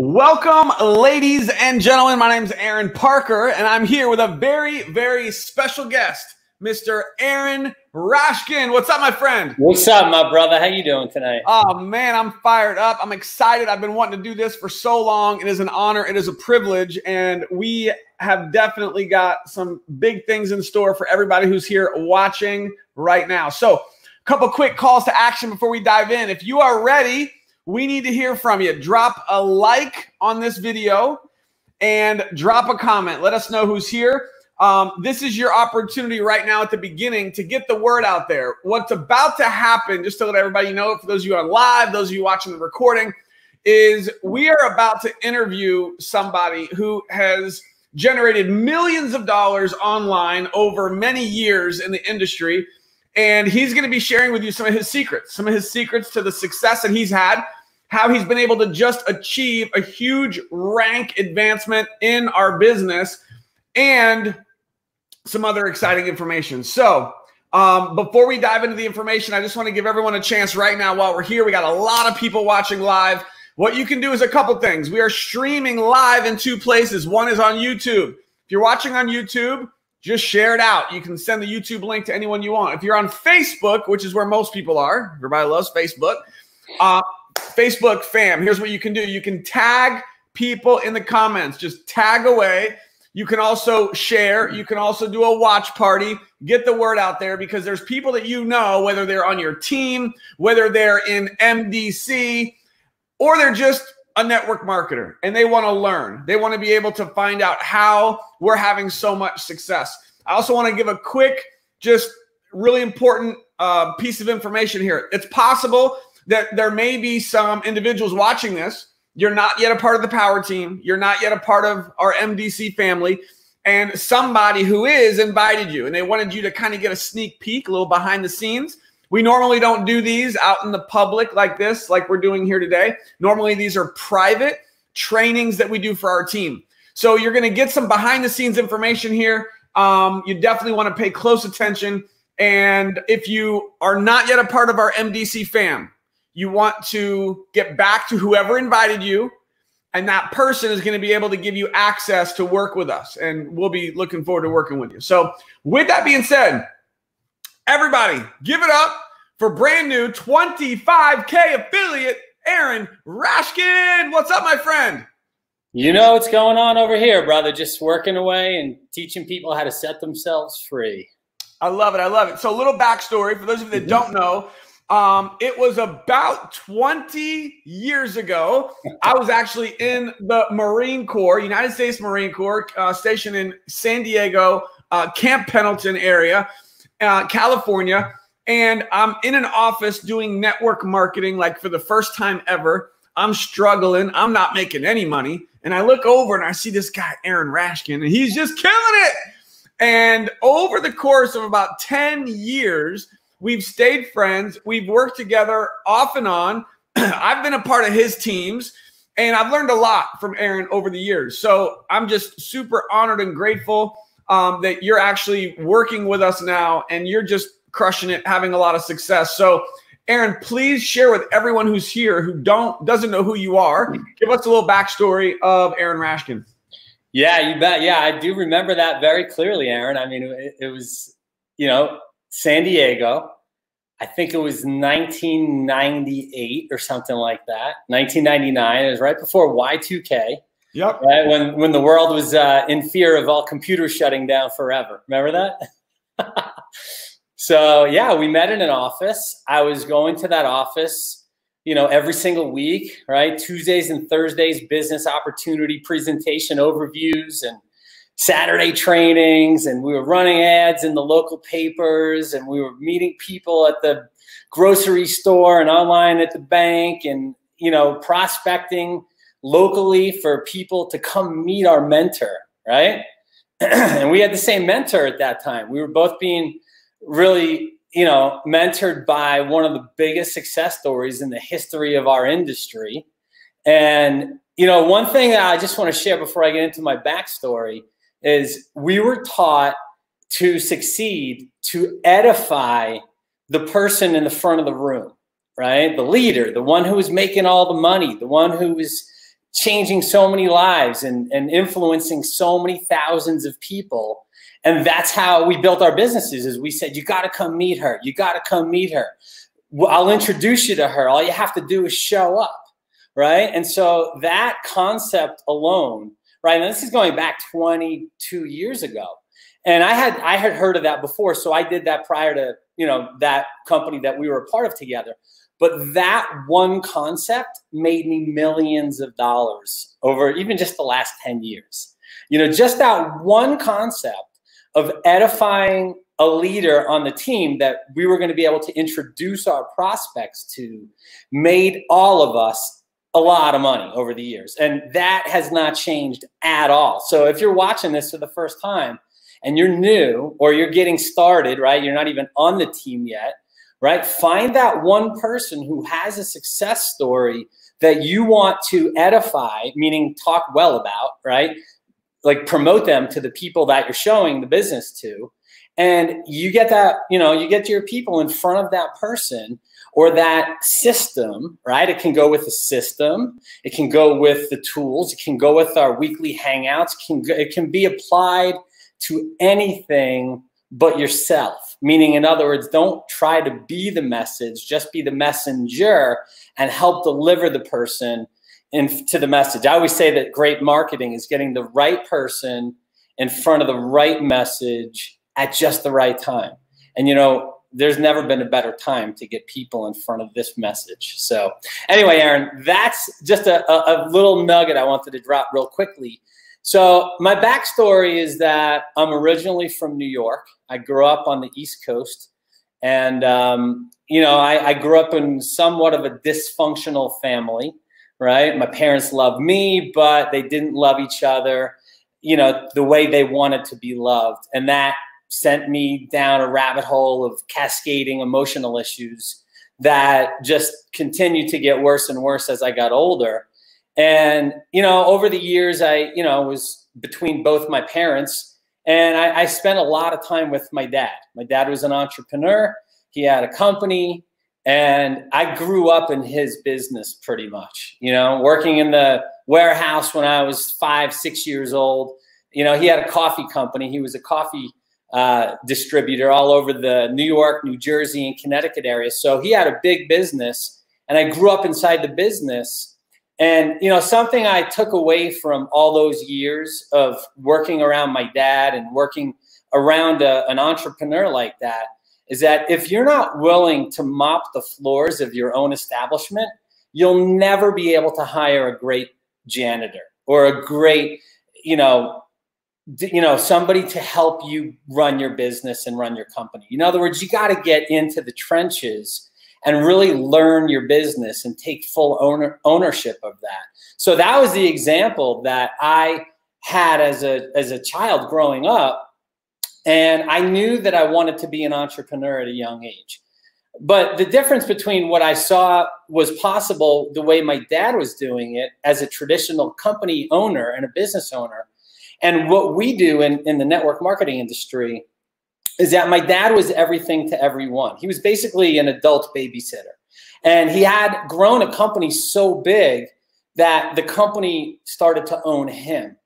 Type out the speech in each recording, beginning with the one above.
Welcome, ladies and gentlemen. My name is Aaron Parker, and I'm here with a very, very special guest, Mr. Aaron Rashkin. What's up, my friend? What's up, my brother? How you doing tonight? Oh, man, I'm fired up. I'm excited. I've been wanting to do this for so long. It is an honor. It is a privilege, and we have definitely got some big things in store for everybody who's here watching right now. So a couple quick calls to action before we dive in. If you are ready, we need to hear from you. Drop a like on this video and drop a comment. Let us know who's here. This is your opportunity right now at the beginning to get the word out there. What's about to happen, just to let everybody know, for those of you on live, those of you watching the recording, is we are about to interview somebody who has generated millions of dollars online over many years in the industry. And he's going to be sharing with you some of his secrets to the success that he's had, how he's been able to just achieve a huge rank advancement in our business, and some other exciting information. So before we dive into the information, I just want to give everyone a chance right now while we're here. We got a lot of people watching live. What you can do is a couple things. We are streaming live in two places. One is on YouTube. If you're watching on YouTube, just share it out. You can send the YouTube link to anyone you want. If you're on Facebook, which is where most people are, everybody loves Facebook, Facebook fam, here's what you can do. You can tag people in the comments. Just tag away. You can also share. You can also do a watch party. Get the word out there, because there's people that you know, whether they're on your team, whether they're in MDC, or they're just a network marketer, and they want to learn. They want to be able to find out how we're having so much success. I also want to give a quick, just really important piece of information here. It's possible that there may be some individuals watching this. You're not yet a part of the power team. You're not yet a part of our MDC family. And somebody who is invited you, and they wanted you to kind of get a sneak peek, a little behind the scenes. We normally don't do these out in the public like this, like we're doing here today. Normally, these are private trainings that we do for our team. So you're going to get some behind the scenes information here. You definitely want to pay close attention. And if you are not yet a part of our MDC fam, you want to get back to whoever invited you, and that person is going to be able to give you access to work with us. And we'll be looking forward to working with you. So with that being said, everybody, give it up for brand new 25K affiliate, Aaron Rashkin. What's up, my friend? You know what's going on over here, brother. Just working away and teaching people how to set themselves free. I love it. I love it. So a little backstory for those of you that don't know. It was about 20 years ago. I was actually in the Marine Corps, United States Marine Corps, stationed in San Diego, Camp Pendleton area, California. And I'm in an office doing network marketing, like for the first time ever. I'm struggling. I'm not making any money. And I look over and I see this guy, Aaron Rashkin, and he's just killing it. And over the course of about 10 years, we've stayed friends. We've worked together off and on. I've been a part of his teams, and I've learned a lot from Aaron over the years. So I'm just super honored and grateful that you're actually working with us now, and you're just crushing it, having a lot of success. So Aaron, please share with everyone who's here who doesn't know who you are. Give us a little backstory of Aaron Rashkin. Yeah, you bet. Yeah, I do remember that very clearly, Aaron. I mean, it was, San Diego. I think it was 1998 or something like that. 1999. It was right before Y2K. Yep. Right when the world was in fear of all computers shutting down forever. Remember that? So yeah, we met in an office. I was going to that office, every single week, right? Tuesdays and Thursdays, business opportunity presentation overviews, and Saturday trainings, and we were running ads in the local papers, and we were meeting people at the grocery store and online at the bank, and prospecting locally for people to come meet our mentor, right? And we had the same mentor at that time. We were both being really, mentored by one of the biggest success stories in the history of our industry. And, one thing that I just want to share before I get into my backstory is we were taught to succeed, to edify the person in the front of the room, right? The leader, the one who was making all the money, the one who was, changing so many lives and influencing so many thousands of people. And that's how we built our businesses, is we said, you got to come meet her. You got to come meet her. I'll introduce you to her. All you have to do is show up, right? And so that concept alone, right? And this is going back 22 years ago. And I had heard of that before. So I did that prior to, you know, that company that we were a part of together. But that one concept made me millions of dollars over even just the last 10 years. You know, just that one concept of edifying a leader on the team that we were going to be able to introduce our prospects to made all of us a lot of money over the years. And that has not changed at all. So if you're watching this for the first time and you're new or you're getting started, right? You're not even on the team yet, right? Find that one person who has a success story that you want to edify, meaning talk well about, right? Like promote them to the people that you're showing the business to. And you get that, you know, you get your people in front of that person or that system, right? It can go with the system. It can go with the tools. It can go with our weekly hangouts. It can be applied to anything but yourself. Meaning, in other words, don't try to be the message, just be the messenger and help deliver the person into the message. I always say that great marketing is getting the right person in front of the right message at just the right time. And, you know, there's never been a better time to get people in front of this message. So anyway, Aaron, that's just a little nugget I wanted to drop real quickly. So my backstory is that I'm originally from New York. I grew up on the East Coast. And, you know, I grew up in somewhat of a dysfunctional family, right? My parents loved me, but they didn't love each other, you know, the way they wanted to be loved. And that sent me down a rabbit hole of cascading emotional issues that just continued to get worse and worse as I got older. And, you know, over the years, I, you know, was between both my parents, and I spent a lot of time with my dad. My dad was an entrepreneur. He had a company, and I grew up in his business pretty much, you know, working in the warehouse when I was 5, 6 years old. You know, he had a coffee company. He was a coffee distributor all over the New York, New Jersey, and Connecticut area. So he had a big business, and I grew up inside the business. And, you know, something I took away from all those years of working around my dad and working around an entrepreneur like that is that if you're not willing to mop the floors of your own establishment, you'll never be able to hire a great janitor or a great, you know, somebody to help you run your business and run your company. In other words, you got to get into the trenches and really learn your business and take full ownership of that. So that was the example that I had as a child growing up. And I knew that I wanted to be an entrepreneur at a young age. But the difference between what I saw was possible the way my dad was doing it as a traditional company owner and a business owner, and what we do in the network marketing industry is that my dad was everything to everyone. He was basically an adult babysitter. And he had grown a company so big that the company started to own him.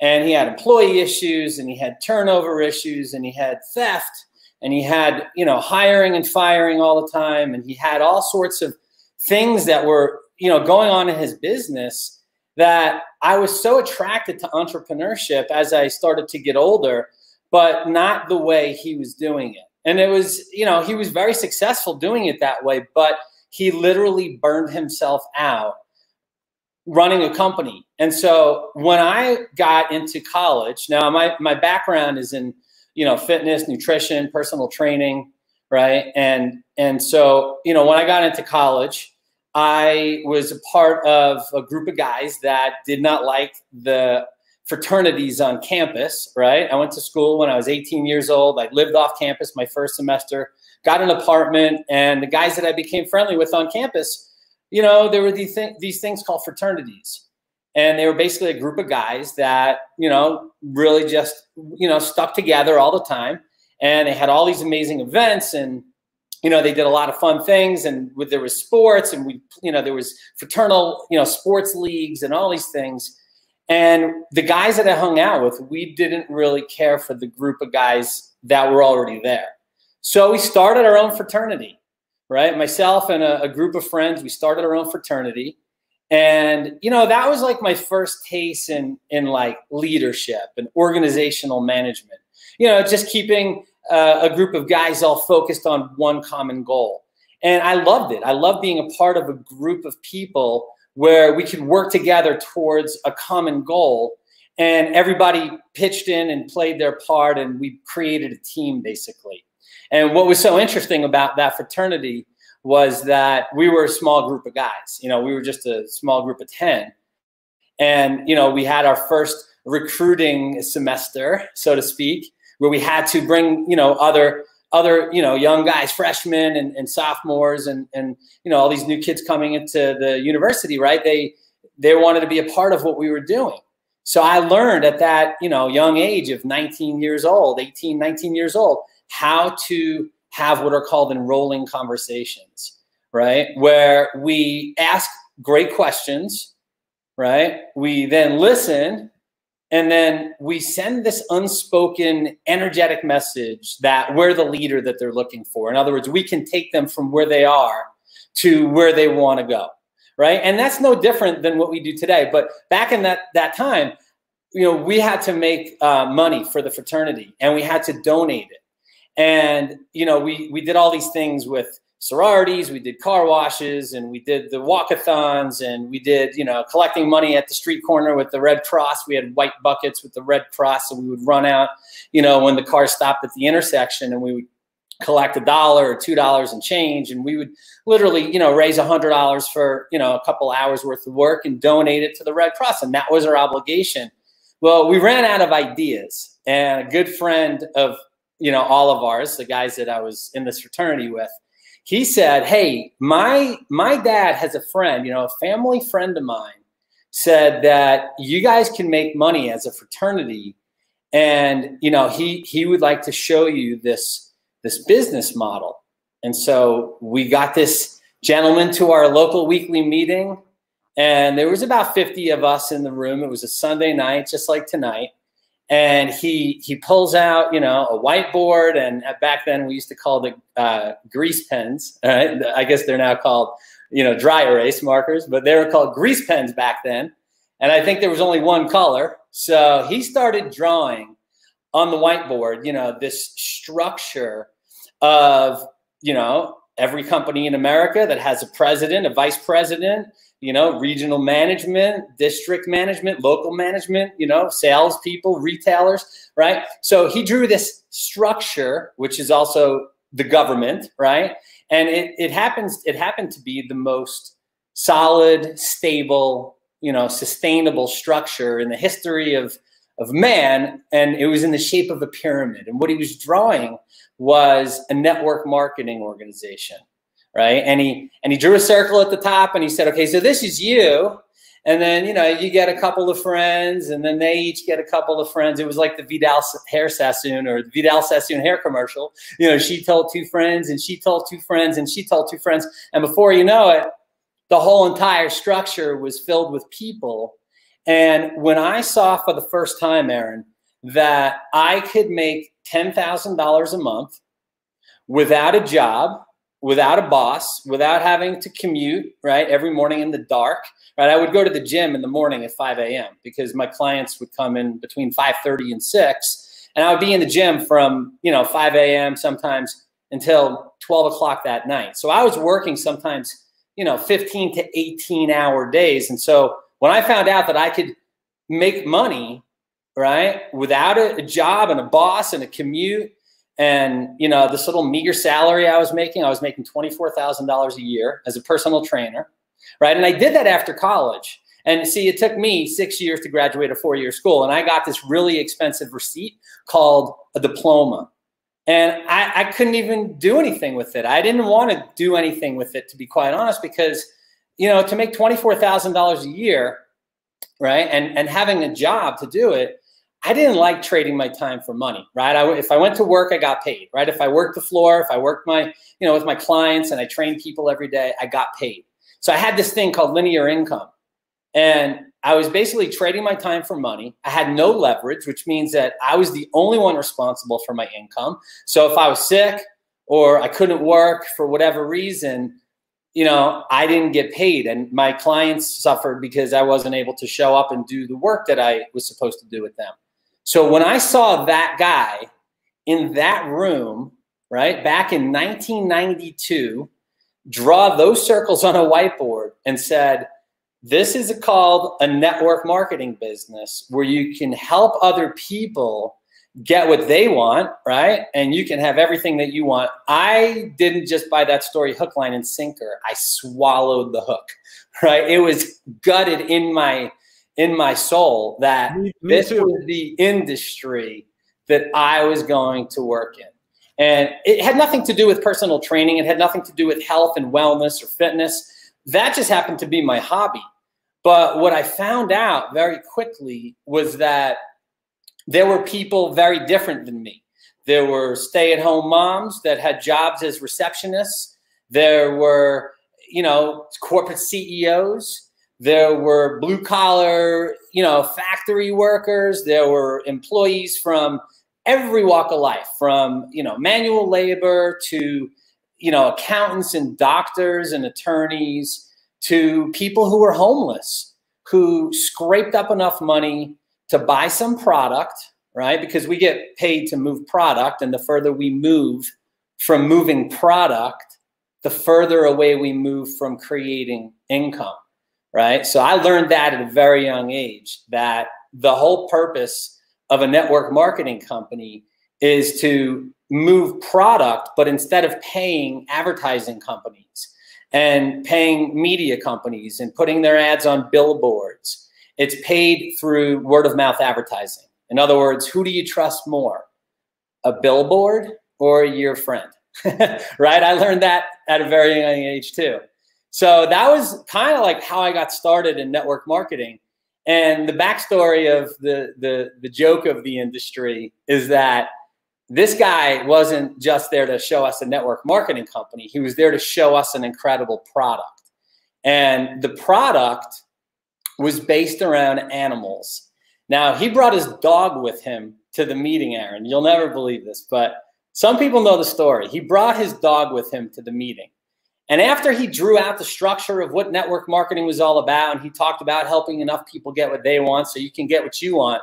And he had employee issues, and he had turnover issues, and he had theft, and he had, you know, hiring and firing all the time. And he had all sorts of things that were, you know, going on in his business that I was so attracted to entrepreneurship as I started to get older, but not the way he was doing it. And it was, you know, he was very successful doing it that way, but he literally burned himself out running a company. And so when I got into college, now my background is in, you know, fitness, nutrition, personal training, right? And so, you know, when I got into college, I was a part of a group of guys that did not like the fraternities on campus, right? I went to school when I was 18 years old. I lived off campus my first semester, got an apartment, and the guys that I became friendly with on campus, you know, there were these things called fraternities. And they were basically a group of guys that, you know, really just, you know, stuck together all the time. And they had all these amazing events. And you know, they did a lot of fun things, and there was sports, and there was fraternal, sports leagues and all these things. And the guys that I hung out with, we didn't really care for the group of guys that were already there. So we started our own fraternity, right? Myself and a group of friends, we started our own fraternity. And, that was like my first taste in like leadership and organizational management, just keeping a group of guys all focused on one common goal. And I loved it. I loved being a part of a group of people where we could work together towards a common goal, and everybody pitched in and played their part, and we created a team basically. And what was so interesting about that fraternity was that we were a small group of guys. We were just a small group of 10. And, we had our first recruiting semester, so to speak, where we had to bring, other young guys, freshmen and sophomores and all these new kids coming into the university, right? They wanted to be a part of what we were doing. So I learned at that, young age of 19 years old, 18, 19 years old, how to have what are called enrolling conversations, right? Where we ask great questions, right? We then listen, and then we send this unspoken energetic message that we're the leader that they're looking for. In other words, we can take them from where they are to where they want to go, right? And that's no different than what we do today. But back in that time, we had to make money for the fraternity, and we had to donate it. And, we did all these things with sororities, we did car washes, and we did the walkathons, and we did, collecting money at the street corner with the Red Cross. We had white buckets with the Red Cross, and we would run out, when the car stopped at the intersection, and we would collect $1 or $2 and change, and we would literally, raise $100 for, a couple hours worth of work and donate it to the Red Cross, and that was our obligation. Well, we ran out of ideas, and a good friend of all of ours, the guys that I was in this fraternity with, he said, hey, my dad has a friend, a family friend of mine said that you guys can make money as a fraternity. And, he would like to show you this business model. And so we got this gentleman to our local weekly meeting, and there was about 50 of us in the room. It was a Sunday night, just like tonight. And he pulls out, a whiteboard, and back then we used to call the grease pens. Right? I guess they're now called, dry erase markers, but they were called grease pens back then. And I think there was only one color. So he started drawing on the whiteboard, this structure of, every company in America that has a president, a vice president, regional management, district management, local management, salespeople, retailers, right? So he drew this structure, which is also the government, right? And it happened to be the most solid, stable, sustainable structure in the history of man. And it was in the shape of a pyramid. And what he was drawing was a network marketing organization. Right. And he drew a circle at the top, and he said, okay, so this is you. And then, you get a couple of friends, and then they each get a couple of friends. It was like the Vidal hair Sassoon or the Vidal Sassoon hair commercial. She told 2 friends, and she told 2 friends, and she told 2 friends. And before you know it, the whole entire structure was filled with people. And when I saw for the first time, Aaron, that I could make $10,000 a month without a job, without a boss, without having to commute, right, every morning in the dark, right? I would go to the gym in the morning at 5 a.m. because my clients would come in between 5:30 and 6, and I would be in the gym from, 5 a.m. sometimes until 12 o'clock that night. So I was working sometimes, 15 to 18-hour days. And so when I found out that I could make money, right, without a job and a boss and a commute, and, this little meager salary I was making $24,000 a year as a personal trainer, right? And I did that after college. And see, it took me 6 years to graduate a 4-year school. And I got this really expensive receipt called a diploma. And I couldn't even do anything with it. I didn't want to do anything with it, to be quite honest, because, to make $24,000 a year, right, and having a job to do it, I didn't like trading my time for money, right? If I went to work, I got paid, right? If I worked the floor, if I worked with my clients and I trained people every day, I got paid. So I had this thing called linear income. And I was basically trading my time for money. I had no leverage, which means that I was the only one responsible for my income. So if I was sick or I couldn't work for whatever reason, I didn't get paid, and my clients suffered because I wasn't able to show up and do the work that I was supposed to do with them. So when I saw that guy in that room, right, back in 1992, draw those circles on a whiteboard and said, this is called a network marketing business where you can help other people get what they want, right? And you can have everything that you want. I didn't just buy that story hook, line, and sinker. I swallowed the hook, right? It was gutted in my soul that this was the industry that I was going to work in. And it had nothing to do with personal training. It had nothing to do with health and wellness or fitness. That just happened to be my hobby. But what I found out very quickly was that there were people very different than me. There were stay-at-home moms that had jobs as receptionists. There were, corporate CEOs. There were blue-collar, factory workers. There were employees from every walk of life, from, manual labor to, accountants and doctors and attorneys, to people who were homeless, who scraped up enough money to buy some product, right? Because we get paid to move product, and the further we move from moving product, the further away we move from creating income, right? So I learned that at a very young age, that the whole purpose of a network marketing company is to move product, but instead of paying advertising companies and paying media companies and putting their ads on billboards, it's paid through word of mouth advertising. In other words, who do you trust more, a billboard or your friend? Right? I learned that at a very young age too. So that was kind of like how I got started in network marketing. And the backstory of the joke of the industry is that this guy wasn't just there to show us a network marketing company. He was there to show us an incredible product. And the product was based around animals. Now, he brought his dog with him to the meeting, Aaron. You'll never believe this, but some people know the story. He brought his dog with him to the meeting. And after he drew out the structure of what network marketing was all about, and he talked about helping enough people get what they want so you can get what you want,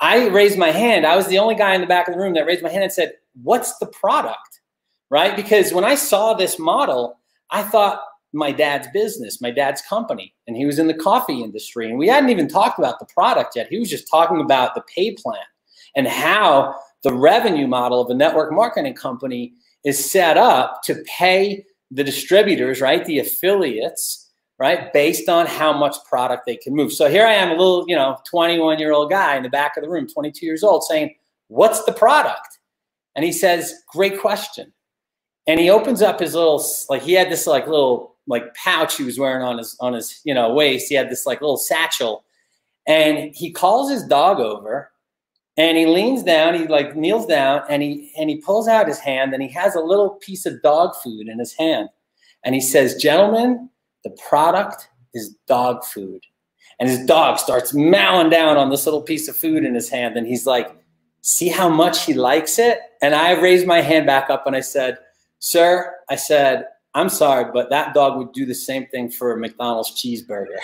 I raised my hand. I was the only guy in the back of the room that raised my hand and said, what's the product, right? Because when I saw this model, I thought my dad's business, my dad's company, and he was in the coffee industry. And we hadn't even talked about the product yet. He was just talking about the pay plan and how the revenue model of a network marketing company is set up to pay the distributors, right, the affiliates, right, based on how much product they can move. So here I am, a little, 21-year-old guy in the back of the room, 22 years old, saying, what's the product? And he says, great question. And he opens up his little, he had this little pouch he was wearing on his waist. He had this little satchel, and he calls his dog over, and he leans down, he kneels down, and he pulls out his hand, and he has a little piece of dog food in his hand. And he says, gentlemen, the product is dog food. And his dog starts mowing down on this little piece of food in his hand. And he's like, see how much he likes it? And I raised my hand back up and I said, sir, I said, I'm sorry, but that dog would do the same thing for a McDonald's cheeseburger.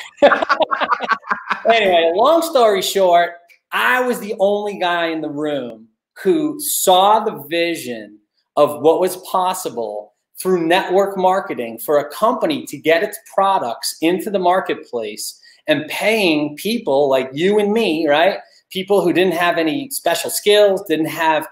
Anyway, long story short, I was the only guy in the room who saw the vision of what was possible through network marketing for a company to get its products into the marketplace and paying people like you and me, right? People who didn't have any special skills, didn't have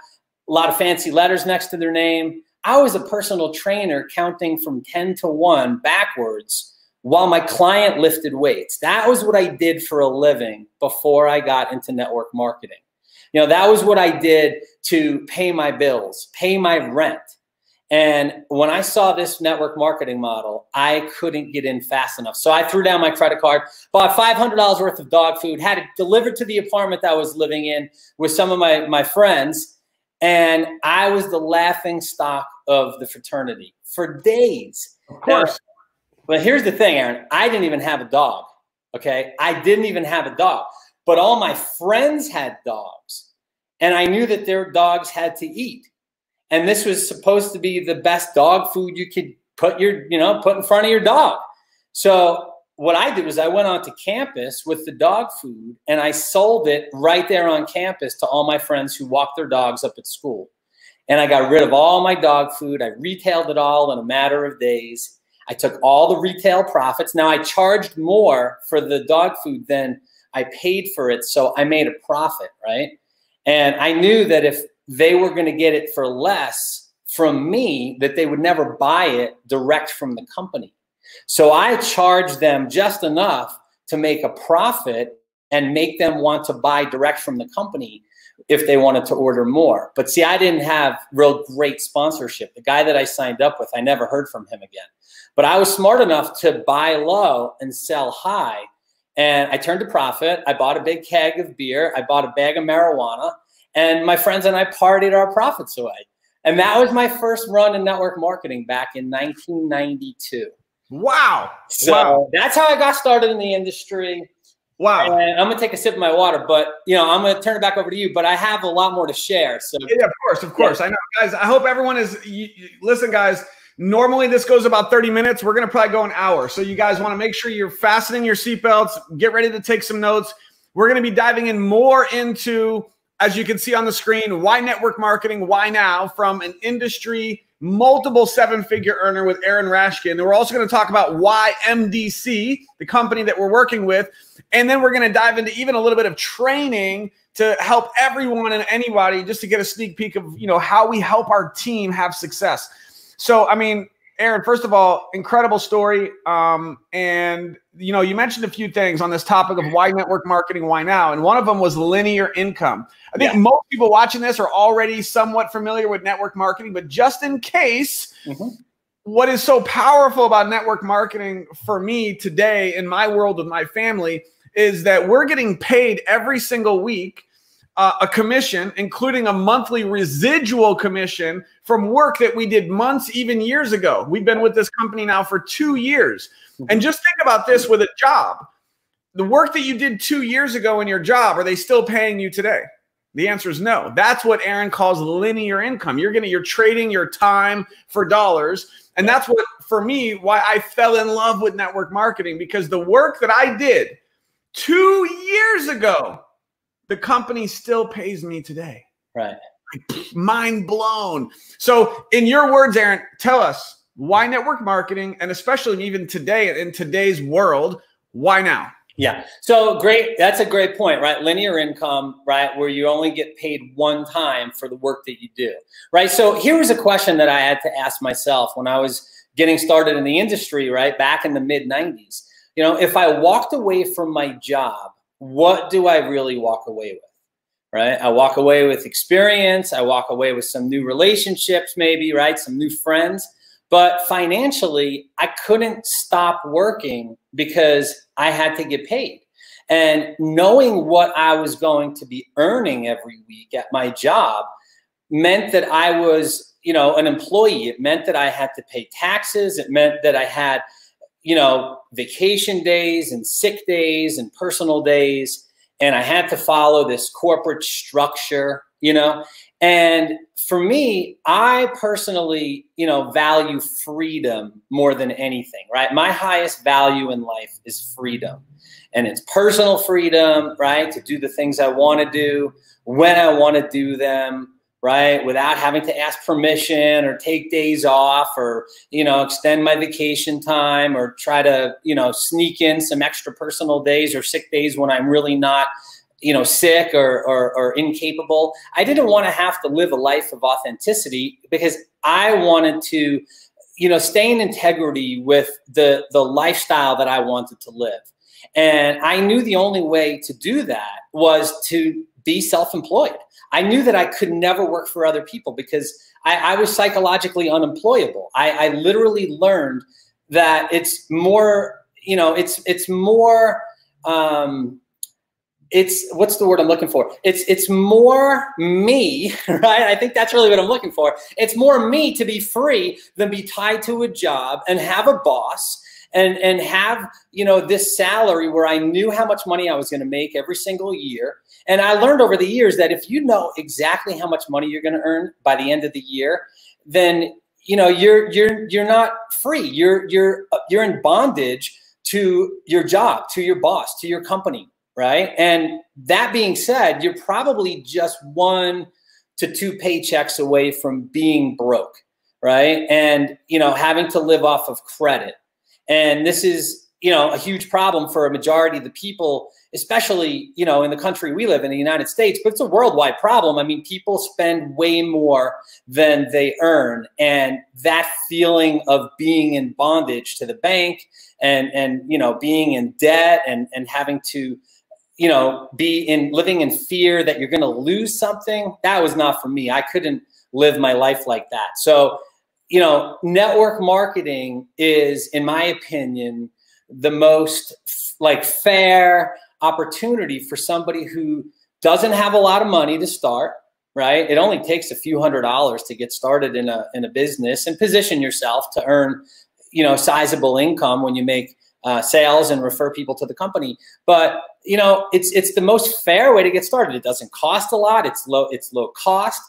a lot of fancy letters next to their name. I was a personal trainer counting from 10 to 1 backwards while my client lifted weights. That was what I did for a living before I got into network marketing. That was what I did to pay my bills, pay my rent. And when I saw this network marketing model, I couldn't get in fast enough. So I threw down my credit card, bought $500 worth of dog food, had it delivered to the apartment that I was living in with some of my friends. And I was the laughing stock of the fraternity for days. Of course. Now, but here's the thing, Aaron, I didn't even have a dog. Okay. I didn't even have a dog, but all my friends had dogs and I knew that their dogs had to eat. And this was supposed to be the best dog food you could put in front of your dog. So what I did was I went onto campus with the dog food and I sold it right there on campus to all my friends who walked their dogs up at school. And I got rid of all my dog food. I retailed it all in a matter of days. I took all the retail profits. Now I charged more for the dog food than I paid for it. So I made a profit, right? And I knew that if they were going to get it for less from me, that they would never buy it direct from the company. So I charged them just enough to make a profit and make them want to buy direct from the company if they wanted to order more. But see, I didn't have real great sponsorship. The guy that I signed up with, I never heard from him again. But I was smart enough to buy low and sell high. And I turned a profit. I bought a big keg of beer. I bought a bag of marijuana. And my friends and I partied our profits away. And that was my first run in network marketing back in 1992. Wow. So that's how I got started in the industry. Wow. And I'm going to take a sip of my water, but I'm going to turn it back over to you, but I have a lot more to share. So yeah, of course. Yeah. I know, guys, I hope everyone is, listen, guys, normally this goes about 30 minutes. We're going to probably go an hour. So you guys want to make sure you're fastening your seatbelts, get ready to take some notes. We're going to be diving in more into, as you can see on the screen, why network marketing, why now, from an industry multiple seven-figure earner with Aaron Rashkin. And we're also going to talk about why MDC, the company that we're working with. And then we're going to dive into even a little bit of training to help everyone and anybody, just to get a sneak peek of, how we help our team have success. So, I mean, Aaron, first of all, incredible story. And, you mentioned a few things on this topic of why network marketing, why now? And one of them was linear income. I think most people watching this are already somewhat familiar with network marketing, but just in case, what is so powerful about network marketing for me today in my world with my family is that we're getting paid every single week a commission, including a monthly residual commission from work that we did months, even years ago. We've been with this company now for 2 years. And just think about this with a job. The work that you did 2 years ago in your job, are they still paying you today? The answer is no. That's what Aaron calls linear income. You're trading your time for dollars. And that's what, for me, why I fell in love with network marketing, because the work that I did 2 years ago, the company still pays me today. Right. Like, mind blown. So in your words, Aaron, tell us why network marketing, and especially even today in today's world, why now? Yeah. So great. That's a great point, right? Linear income, right? Where you only get paid one time for the work that you do, right? So here was a question that I had to ask myself when I was getting started in the industry, right? Back in the mid 90s, if I walked away from my job, what do I really walk away with, right? I walk away with experience. I walk away with some new relationships, maybe, right? Some new friends. But financially, I couldn't stop working because I had to get paid. And knowing what I was going to be earning every week at my job meant that I was, an employee. It meant that I had to pay taxes. It meant that I had, vacation days and sick days and personal days. And I had to follow this corporate structure, And for me, I personally, value freedom more than anything, right? My highest value in life is freedom. And it's personal freedom, right? To do the things I want to do, when I want to do them, right? Without having to ask permission or take days off or, extend my vacation time or try to, sneak in some extra personal days or sick days when I'm really not, sick or incapable. I didn't want to have to live a life of authenticity because I wanted to, stay in integrity with the lifestyle that I wanted to live. And I knew the only way to do that was to be self-employed. I knew that I could never work for other people because I was psychologically unemployable. I literally learned that it's more, you know, it's more, it's, what's the word I'm looking for? It's more me, right? I think that's really what I'm looking for. It's more me to be free than be tied to a job and have a boss and have, you know, this salary where I knew how much money I was going to make every single year. And I learned over the years that if you know exactly how much money you're going to earn by the end of the year, then, you know, you're not free. You're in bondage to your job, to your boss, to your company. Right. And that being said, you're probably just 1 to 2 paychecks away from being broke. Right. And, you know, having to live off of credit. And this is, you know, a huge problem for a majority of the people, especially, you know, in the country we live in, the United States, but it's a worldwide problem. I mean, people spend way more than they earn. And that feeling of being in bondage to the bank and you know, being in debt and having to, you know, living in fear that you're going to lose something, that was not for me. I couldn't live my life like that. So, you know, network marketing is, in my opinion, the most like fair opportunity for somebody who doesn't have a lot of money to start, right? It only takes a few $100s to get started in a business and position yourself to earn, you know, sizable income when you make sales and refer people to the company. But, you know, it's the most fair way to get started. It doesn't cost a lot. It's low cost.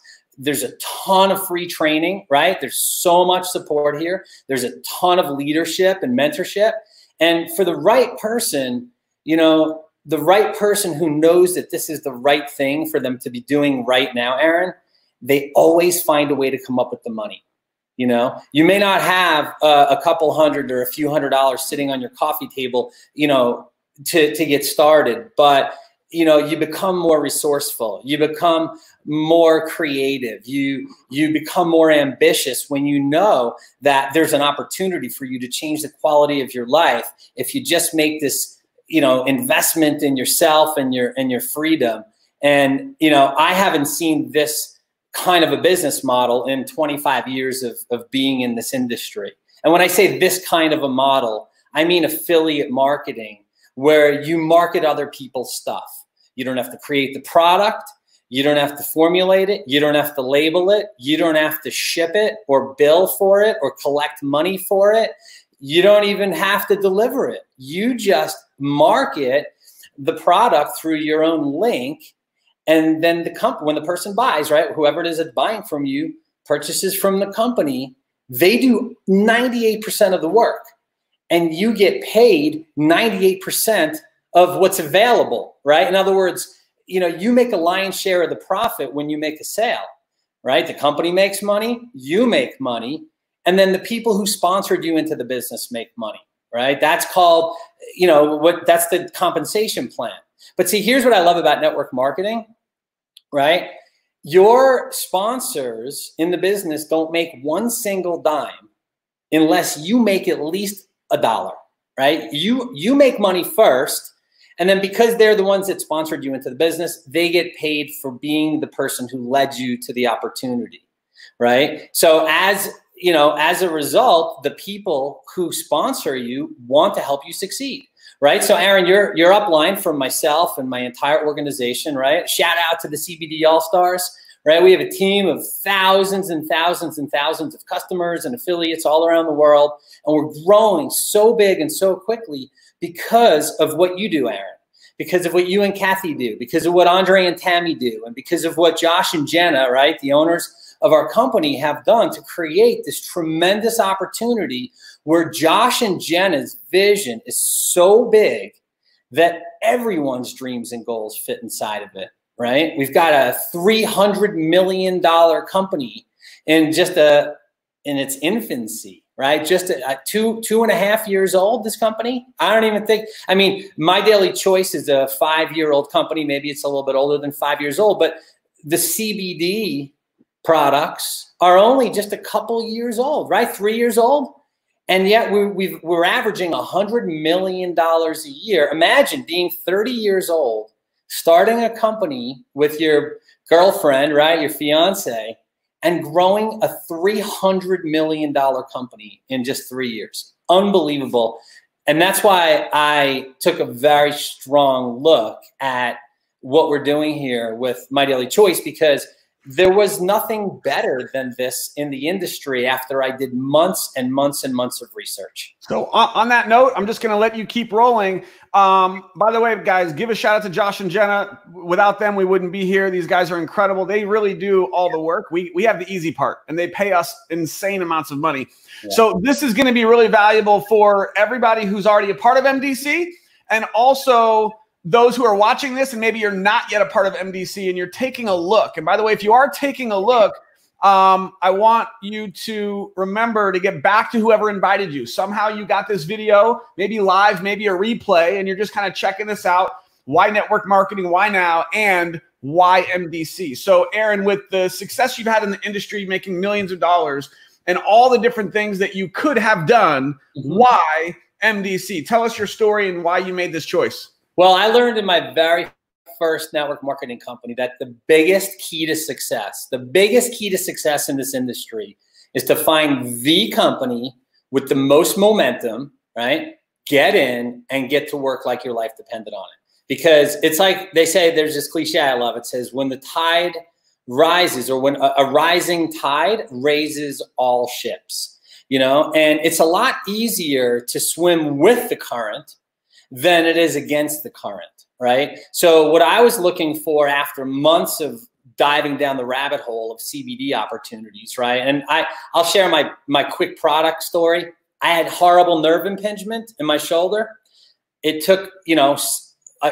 There's a ton of free training, right? There's so much support here. There's a ton of leadership and mentorship. And for the right person, you know, the right person who knows that this is the right thing for them to be doing right now, Aaron, they always find a way to come up with the money. You know, you may not have a couple hundred or a few $100s sitting on your coffee table, you know, to get started, but, you know, you become more resourceful, you become more creative, you become more ambitious when you know that there's an opportunity for you to change the quality of your life if you just make this, you know, investment in yourself and your freedom. And, you know, I haven't seen this kind of a business model in 25 years of being in this industry. And when I say this kind of a model, I mean affiliate marketing, where you market other people's stuff. You don't have to create the product. You don't have to formulate it. You don't have to label it. You don't have to ship it or bill for it or collect money for it. You don't even have to deliver it. You just market the product through your own link. And then when the person buys, right, whoever it is that's buying from you purchases from the company, they do 98% of the work. And you get paid 98% of what's available, right? In other words, you know, you make a lion's share of the profit when you make a sale, right? The company makes money, you make money, and then the people who sponsored you into the business make money, right? That's called, you know, that's the compensation plan. But see, here's what I love about network marketing, right? Your sponsors in the business don't make one single dime unless you make at least $1, right? You make money first, and then because they're the ones that sponsored you into the business, they get paid for being the person who led you to the opportunity, right? So as you know, as a result, the people who sponsor you want to help you succeed, right? So Aaron, you're upline from myself and my entire organization, right? Shout out to the CBD All-Stars, right? We have a team of thousands and thousands and thousands of customers and affiliates all around the world. And we're growing so big and so quickly because of what you do, Aaron, because of what you and Kathy do, because of what Andre and Tammy do, and because of what Josh and Jenna, right, the owners of our company, have done to create this tremendous opportunity where Josh and Jenna's vision is so big that everyone's dreams and goals fit inside of it, right? We've got a $300 million company in its infancy, right? Just a 2.5 years old, this company. I don't even think, I mean, My Daily Choice is a 5-year-old company. Maybe it's a little bit older than 5 years old, but the CBD products are only just a couple years old, right? 3 years old. And yet we're averaging $100 million a year. Imagine being 30 years old, starting a company with your girlfriend, right? Your fiance, and growing a $300 million company in just 3 years. Unbelievable. And that's why I took a very strong look at what we're doing here with My Daily Choice, because there was nothing better than this in the industry after I did months and months and months of research. So on that note, I'm just going to let you keep rolling. By the way, guys, give a shout out to Josh and Jenna. Without them, we wouldn't be here. These guys are incredible. They really do all the work. We have the easy part, and they pay us insane amounts of money. Yeah. So this is going to be really valuable for everybody who's already a part of MDC, and also those who are watching this and maybe you're not yet a part of MDC and you're taking a look. And by the way, if you are taking a look, I want you to remember to get back to whoever invited you. Somehow you got this video, maybe live, maybe a replay, and you're just kind of checking this out. Why network marketing? Why now? And why MDC? So Aaron, with the success you've had in the industry, making millions of dollars and all the different things that you could have done, why MDC? Tell us your story and why you made this choice. Well, I learned in my very first network marketing company that the biggest key to success in this industry is to find the company with the most momentum, right? Get in and get to work like your life depended on it. Because it's like they say, there's this cliche I love. It says, when the tide rises, or when a rising tide raises all ships, you know? And it's a lot easier to swim with the current than it is against the current, right? So what I was looking for after months of diving down the rabbit hole of CBD opportunities, right? And I'll share my quick product story. I had horrible nerve impingement in my shoulder. It took, you know,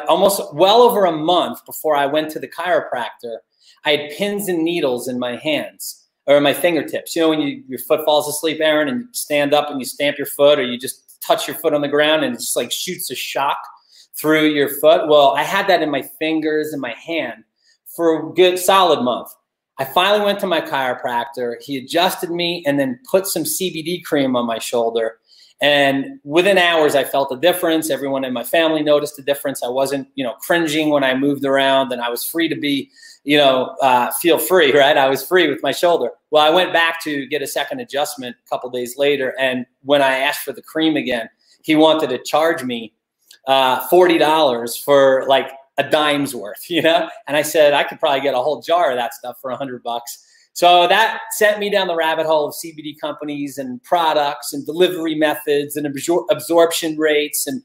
almost well over a month before I went to the chiropractor. I had pins and needles in my hands or my fingertips. You know, when your foot falls asleep, Aaron, and you stand up and you stamp your foot, or you just touch your foot on the ground and it just like shoots a shock through your foot. Well, I had that in my fingers and my hand for a good solid month. I finally went to my chiropractor. He adjusted me and then put some CBD cream on my shoulder. And within hours, I felt a difference. Everyone in my family noticed a difference. I wasn't, you know, cringing when I moved around, and I was free to be, you know, feel free, right? I was free with my shoulder. Well, I went back to get a second adjustment a couple days later. And when I asked for the cream again, he wanted to charge me $40 for like a dime's worth, you know? And I said, I could probably get a whole jar of that stuff for $100. So that sent me down the rabbit hole of CBD companies and products and delivery methods and absorption rates and,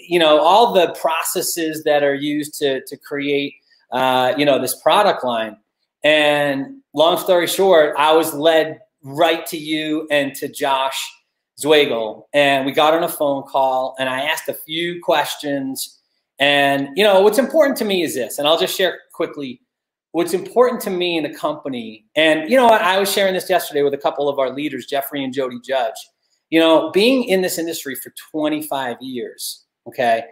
you know, all the processes that are used to create, you know, this product line. And long story short, I was led right to you and to Josh Zwagel. And we got on a phone call and I asked a few questions. And, you know, what's important to me is this, and I'll just share quickly. What's important to me in a company, and you know what, I was sharing this yesterday with a couple of our leaders, Jeffrey and Jody Judge. You know, being in this industry for 25 years, okay,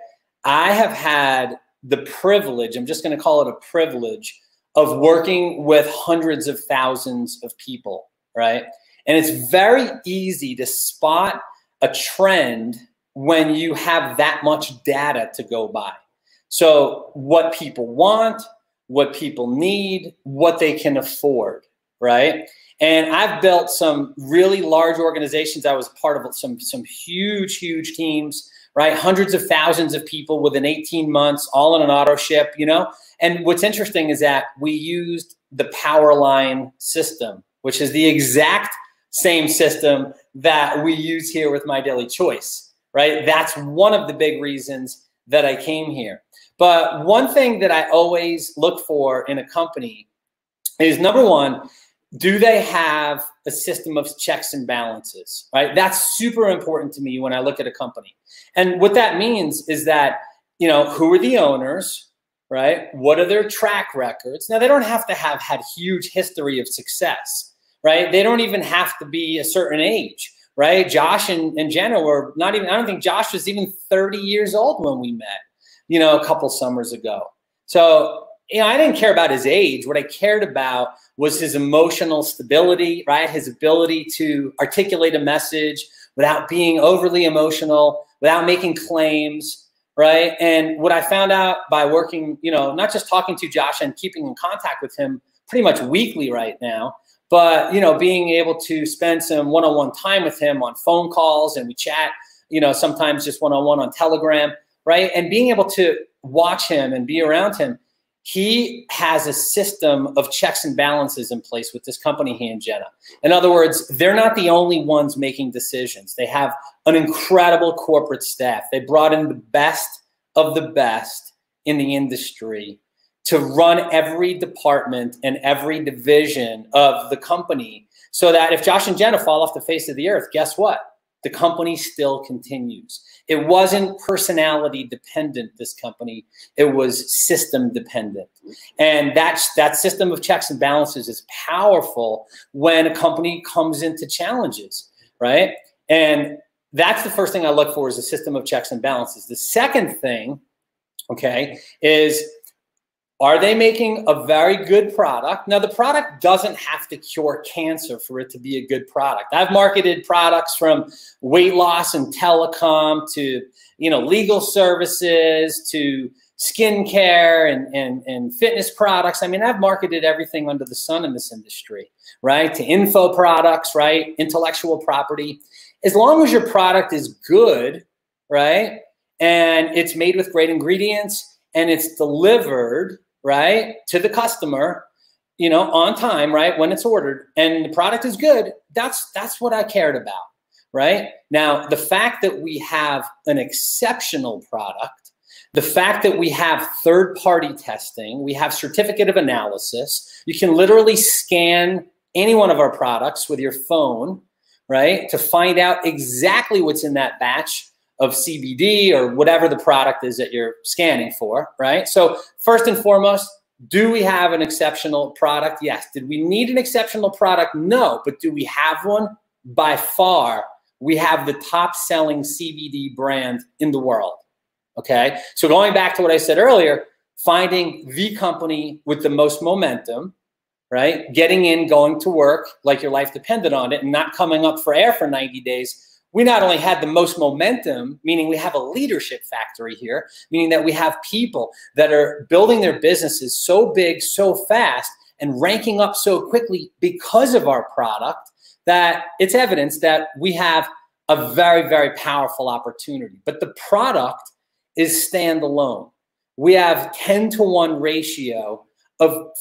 I have had the privilege, I'm just going to call it a privilege, of working with hundreds of thousands of people, right? And it's very easy to spot a trend when you have that much data to go by. So what people want, what people need, what they can afford, right? And I've built some really large organizations. I was part of some huge, huge teams, right? Hundreds of thousands of people within 18 months, all in an auto ship, you know? And what's interesting is that we used the Powerline system, which is the exact same system that we use here with My Daily Choice, right? That's one of the big reasons that I came here. But one thing that I always look for in a company is, number one, do they have a system of checks and balances, right? That's super important to me when I look at a company. And what that means is that, you know, who are the owners, right? What are their track records? Now, they don't have to have had huge history of success, right? They don't even have to be a certain age, right? Josh and Jenna were not even, I don't think Josh was even 30 years old when we met, you know, a couple summers ago. So, you know, I didn't care about his age. What I cared about was his emotional stability, right? His ability to articulate a message without being overly emotional, without making claims, right? And what I found out by working, you know, not just talking to Josh and keeping in contact with him pretty much weekly right now, but, you know, being able to spend some one-on-one time with him on phone calls, and we chat, you know, sometimes just one-on-one on Telegram, right? And being able to watch him and be around him, he has a system of checks and balances in place with this company, he and Jenna. In other words, they're not the only ones making decisions. They have an incredible corporate staff. They brought in the best of the best in the industry to run every department and every division of the company, so that if Josh and Jenna fall off the face of the earth, guess what? The company still continues. It wasn't personality dependent, this company. It was system dependent. And that system of checks and balances is powerful when a company comes into challenges, right? And that's the first thing I look for, is a system of checks and balances. The second thing, okay, is, are they making a very good product? Now, the product doesn't have to cure cancer for it to be a good product. I've marketed products from weight loss and telecom to, you know, legal services to skincare and fitness products. I mean, I've marketed everything under the sun in this industry, right? To info products, right? Intellectual property. As long as your product is good, right? And it's made with great ingredients and it's delivered, right, to the customer, you know, on time, right, when it's ordered, and the product is good, that's what I cared about, right? Now, the fact that we have an exceptional product, the fact that we have third-party testing, we have certificate of analysis, you can literally scan any one of our products with your phone, right, to find out exactly what's in that batch of CBD or whatever the product is that you're scanning for, right? So first and foremost, do we have an exceptional product? Yes. Did we need an exceptional product? No. But do we have one? By far, we have the top selling CBD brand in the world, okay? So going back to what I said earlier, finding the company with the most momentum, right? Getting in, going to work like your life depended on it, and not coming up for air for 90 days. We not only had the most momentum, meaning we have a leadership factory here, meaning that we have people that are building their businesses so big, so fast, and ranking up so quickly because of our product, that it's evidence that we have a very, very powerful opportunity. But the product is standalone. We have 10-to-1 ratio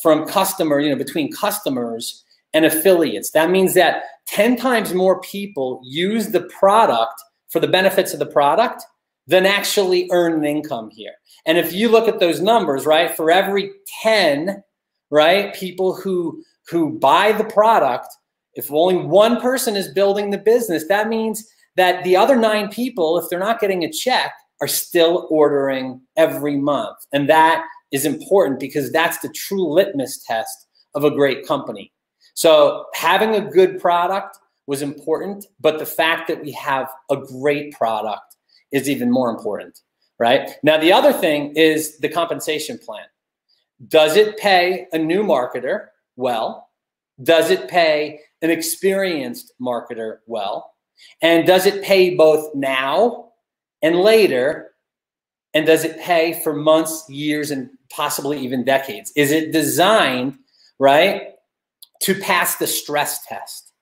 from customer, you know, between customers and affiliates. That means that 10 times more people use the product for the benefits of the product than actually earn an income here. And if you look at those numbers, right, for every 10, right, people who buy the product, if only one person is building the business, that means that the other 9 people, if they're not getting a check, are still ordering every month. And that is important because that's the true litmus test of a great company. So having a good product was important, but the fact that we have a great product is even more important, right? Now, the other thing is the compensation plan. Does it pay a new marketer well? Does it pay an experienced marketer well? And does it pay both now and later? And does it pay for months, years, and possibly even decades? Is it designed, right, to pass the stress test?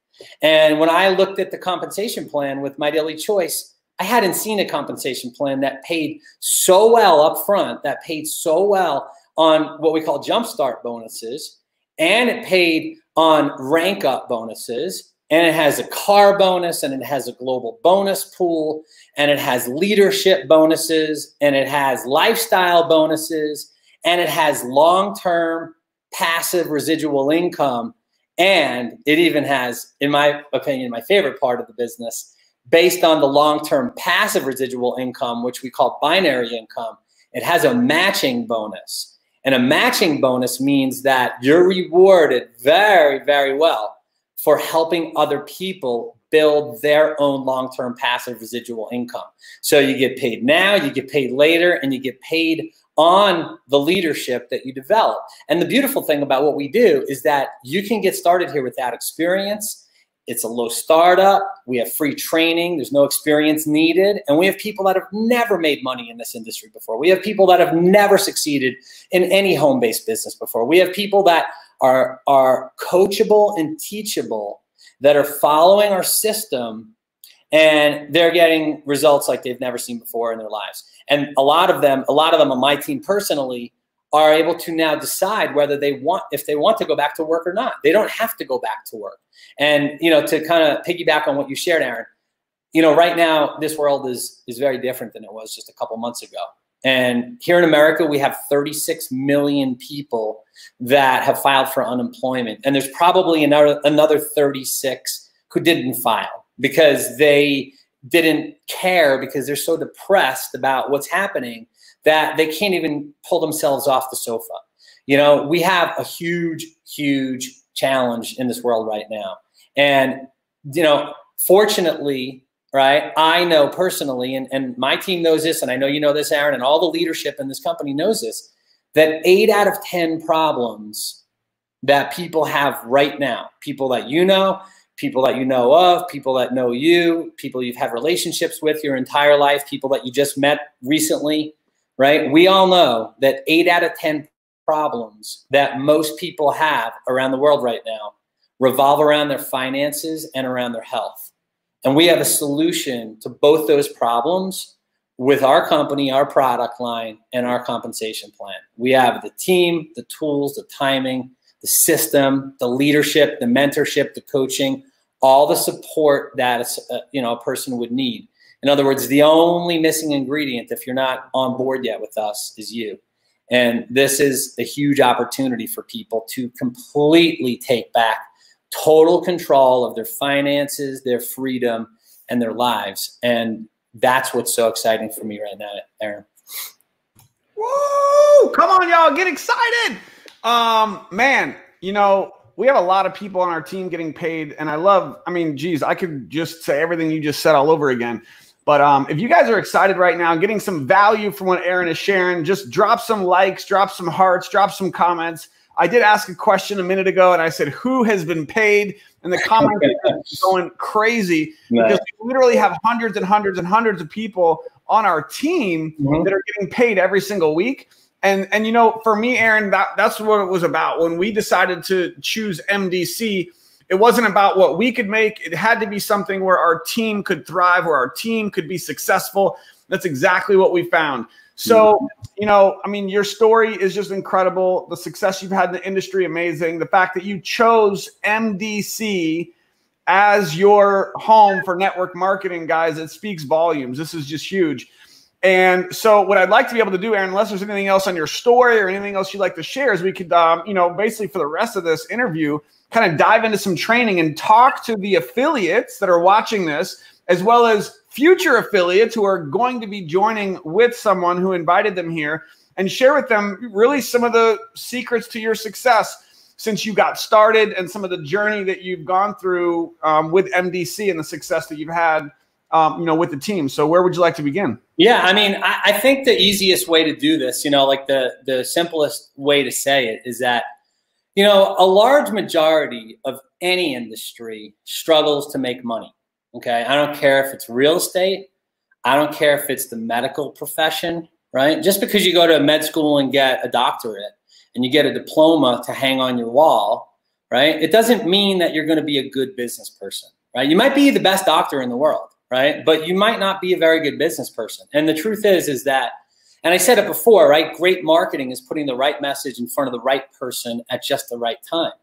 And when I looked at the compensation plan with My Daily Choice, I hadn't seen a compensation plan that paid so well up front, that paid so well on what we call jumpstart bonuses, and it paid on rank up bonuses, and it has a car bonus, and it has a global bonus pool, and it has leadership bonuses, and it has lifestyle bonuses, and it has long-term passive residual income. And it even has, in my opinion, my favorite part of the business, based on the long-term passive residual income, which we call binary income, it has a matching bonus. And a matching bonus means that you're rewarded very, very well for helping other people build their own long-term passive residual income. So you get paid now, you get paid later, and you get paid on the leadership that you develop. And the beautiful thing about what we do is that you can get started here without experience. It's a low startup. We have free training. There's no experience needed. And we have people that have never made money in this industry before. We have people that have never succeeded in any home-based business before. We have people that are coachable and teachable, that are following our system, and they're getting results like they've never seen before in their lives. And a lot of them on my team personally are able to now decide whether if they want to go back to work or not. They don't have to go back to work. And, you know, to kind of piggyback on what you shared, Aaron, you know, right now this world is very different than it was just a couple months ago. And here in America, we have 36 million people that have filed for unemployment. And there's probably another 36 who didn't file because they didn't care, because they're so depressed about what's happening that they can't even pull themselves off the sofa. You know, we have a huge, huge challenge in this world right now. And, you know, fortunately, right, I know personally, and my team knows this, and I know you know this, Aaron, and all the leadership in this company knows this, that 8 out of 10 problems that people have right now, people that you know of, people that know you, people you've had relationships with your entire life, people that you just met recently, right? We all know that 8 out of 10 problems that most people have around the world right now revolve around their finances and around their health. And we have a solution to both those problems with our company, our product line, and our compensation plan. We have the team, the tools, the timing, the system, the leadership, the mentorship, the coaching, all the support that a person would need. In other words, the only missing ingredient, if you're not on board yet with us, is you. And this is a huge opportunity for people to completely take back total control of their finances, their freedom, and their lives. And that's what's so exciting for me right now, Aaron. Woo! Come on, y'all, get excited. Man, you know, we have a lot of people on our team getting paid, and I mean, geez, I could just say everything you just said all over again. But if you guys are excited right now, getting some value from what Aaron is sharing, just drop some likes, drop some hearts, drop some comments. I did ask a question a minute ago, and I said, who has been paid? And the comments are going crazy because we literally have hundreds and hundreds and hundreds of people on our team that are getting paid every single week. And you know, for me, Aaron, that's what it was about. When we decided to choose MDC, it wasn't about what we could make. It had to be something where our team could thrive, where our team could be successful. That's exactly what we found. So, you know, I mean, your story is just incredible. The success you've had in the industry, amazing. The fact that you chose MDC as your home for network marketing, guys, it speaks volumes. This is just huge. And so what I'd like to be able to do, Aaron, unless there's anything else on your story or anything else you'd like to share, is we could, you know, basically for the rest of this interview, kind of dive into some training and talk to the affiliates that are watching this, as well as future affiliates who are going to be joining with someone who invited them here, and share with them really some of the secrets to your success since you got started and some of the journey that you've gone through with MDC and the success that you've had, you know, with the team. So where would you like to begin? Yeah, I mean, I think the easiest way to do this, you know, like the simplest way to say it is that, you know, a large majority of any industry struggles to make money. Okay, I don't care if it's real estate. I don't care if it's the medical profession, right? Just because you go to med school and get a doctorate and you get a diploma to hang on your wall, right? It doesn't mean that you're going to be a good business person, right? You might be the best doctor in the world, right? But you might not be a very good business person. And the truth is that, and I said it before, right? Great marketing is putting the right message in front of the right person at just the right time,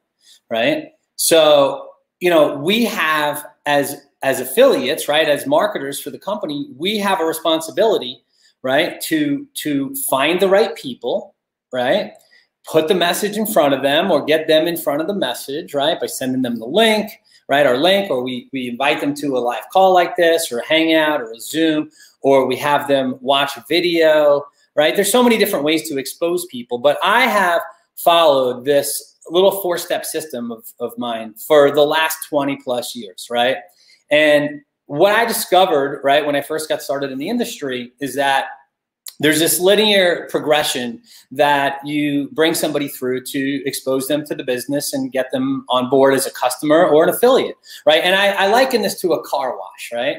right? So, you know, we have as affiliates, right, as marketers for the company, we have a responsibility, right, to find the right people, right, put the message in front of them or get them in front of the message, right, by sending them the link, right, our link, or we invite them to a live call like this or a Hangout or a Zoom, or we have them watch a video, right? There's so many different ways to expose people, but I have followed this little 4-step system of mine for the last 20 plus years, right? And what I discovered, right, when I first got started in the industry is that there's this linear progression that you bring somebody through to expose them to the business and get them on board as a customer or an affiliate, right? And I liken this to a car wash, right?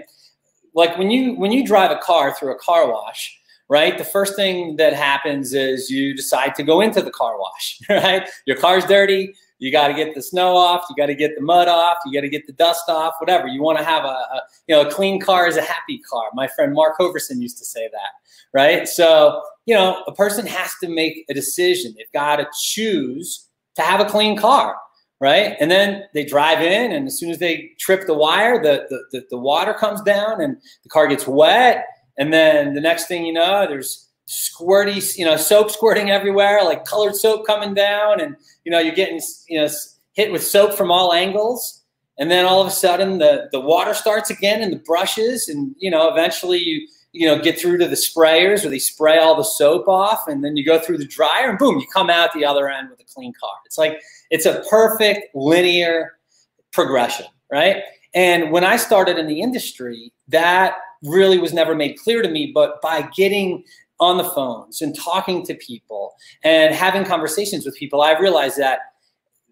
Like when you drive a car through a car wash, right, the first thing that happens is you decide to go into the car wash, right? Your car's dirty, You got to get the snow off. You got to get the mud off. You got to get the dust off, whatever. You want to have a clean car is a happy car. My friend Mark Hoverson used to say that, right? So, a person has to make a decision. They've got to choose to have a clean car, right? And then they drive in, and as soon as they trip the wire, the water comes down and the car gets wet. And then the next thing you know, there's squirty, soap squirting everywhere, like colored soap coming down, and you're getting, hit with soap from all angles. And then all of a sudden the water starts again in the brushes, and eventually you get through to the sprayers where they spray all the soap off, and then you go through the dryer, and boom, you come out the other end with a clean car. It's like, it's a perfect linear progression, right? And when I started in the industry, that really was never made clear to me, but by getting on the phones and talking to people and having conversations with people, I realized that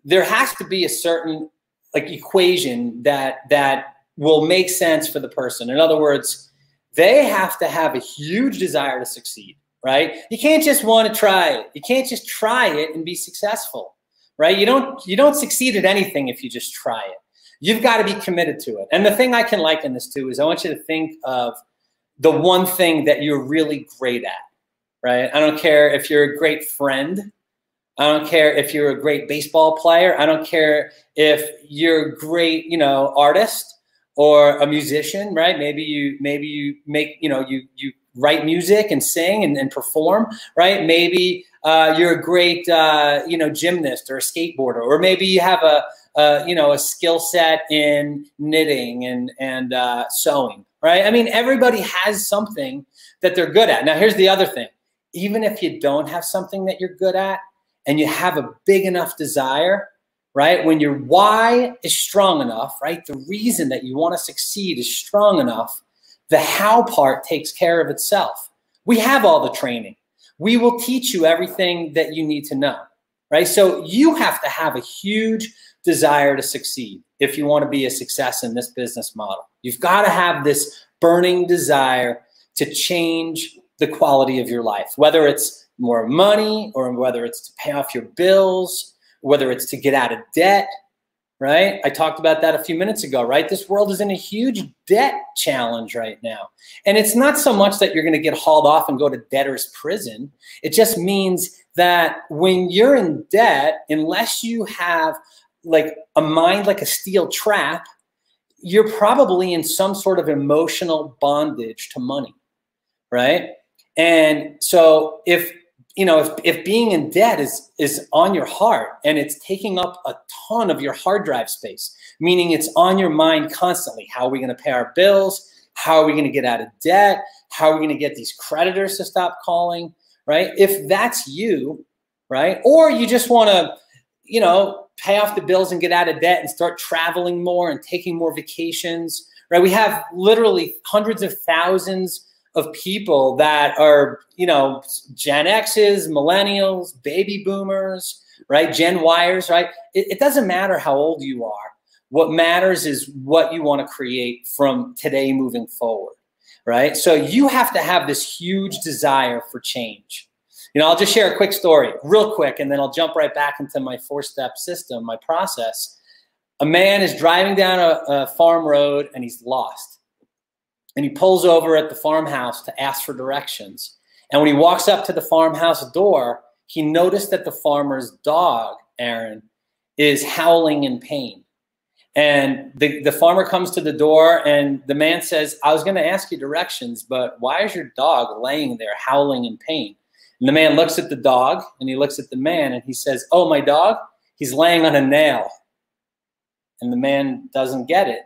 there has to be a certain equation that will make sense for the person. In other words, they have to have a huge desire to succeed, right? You can't just want to try it. You can't just try it and be successful, right? You don't succeed at anything if you just try it. You've got to be committed to it. And the thing I can liken this to is I want you to think of the one thing that you're really great at, right? I don't care if you're a great friend. I don't care if you're a great baseball player. I don't care if you're a great, artist or a musician, right? Maybe you make, you write music and sing and perform, right? Maybe you're a great, gymnast or a skateboarder, or maybe you have a skill set in knitting and sewing. Right? I mean, everybody has something that they're good at. Now, here's the other thing. Even if you don't have something that you're good at and you have a big enough desire, right? When your why is strong enough, right? The reason that you want to succeed is strong enough, the how part takes care of itself. We have all the training. We will teach you everything that you need to know, right? So you have to have a huge desire to succeed if you want to be a success in this business model. You've got to have this burning desire to change the quality of your life, whether it's more money or whether it's to pay off your bills, whether it's to get out of debt, right? I talked about that a few minutes ago, right? This world is in a huge debt challenge right now. And it's not so much that you're going to get hauled off and go to debtor's prison. It just means that when you're in debt, unless you have a mind like a steel trap, you're probably in some sort of emotional bondage to money, right? And so if being in debt is on your heart and it's taking up a ton of your hard drive space, meaning it's on your mind constantly, how are we going to pay our bills? How are we going to get out of debt? How are we going to get these creditors to stop calling, right? If that's you, right? Or you just want to, pay off the bills and get out of debt and start traveling more and taking more vacations, right? We have literally hundreds of thousands of people that are, Gen X's, millennials, baby boomers, right? Gen Yers, right? It doesn't matter how old you are. What matters is what you want to create from today moving forward, right? So you have to have this huge desire for change. I'll just share a quick story real quick, and then I'll jump right back into my 4-step system, my process. A man is driving down a farm road and he's lost. And he pulls over at the farmhouse to ask for directions. And when he walks up to the farmhouse door, he noticed that the farmer's dog, Aaron, is howling in pain. And the farmer comes to the door and the man says, I was going to ask you directions, but why is your dog laying there howling in pain? And the man looks at the dog and he looks at the man and he says, oh, my dog, he's laying on a nail. And the man doesn't get it.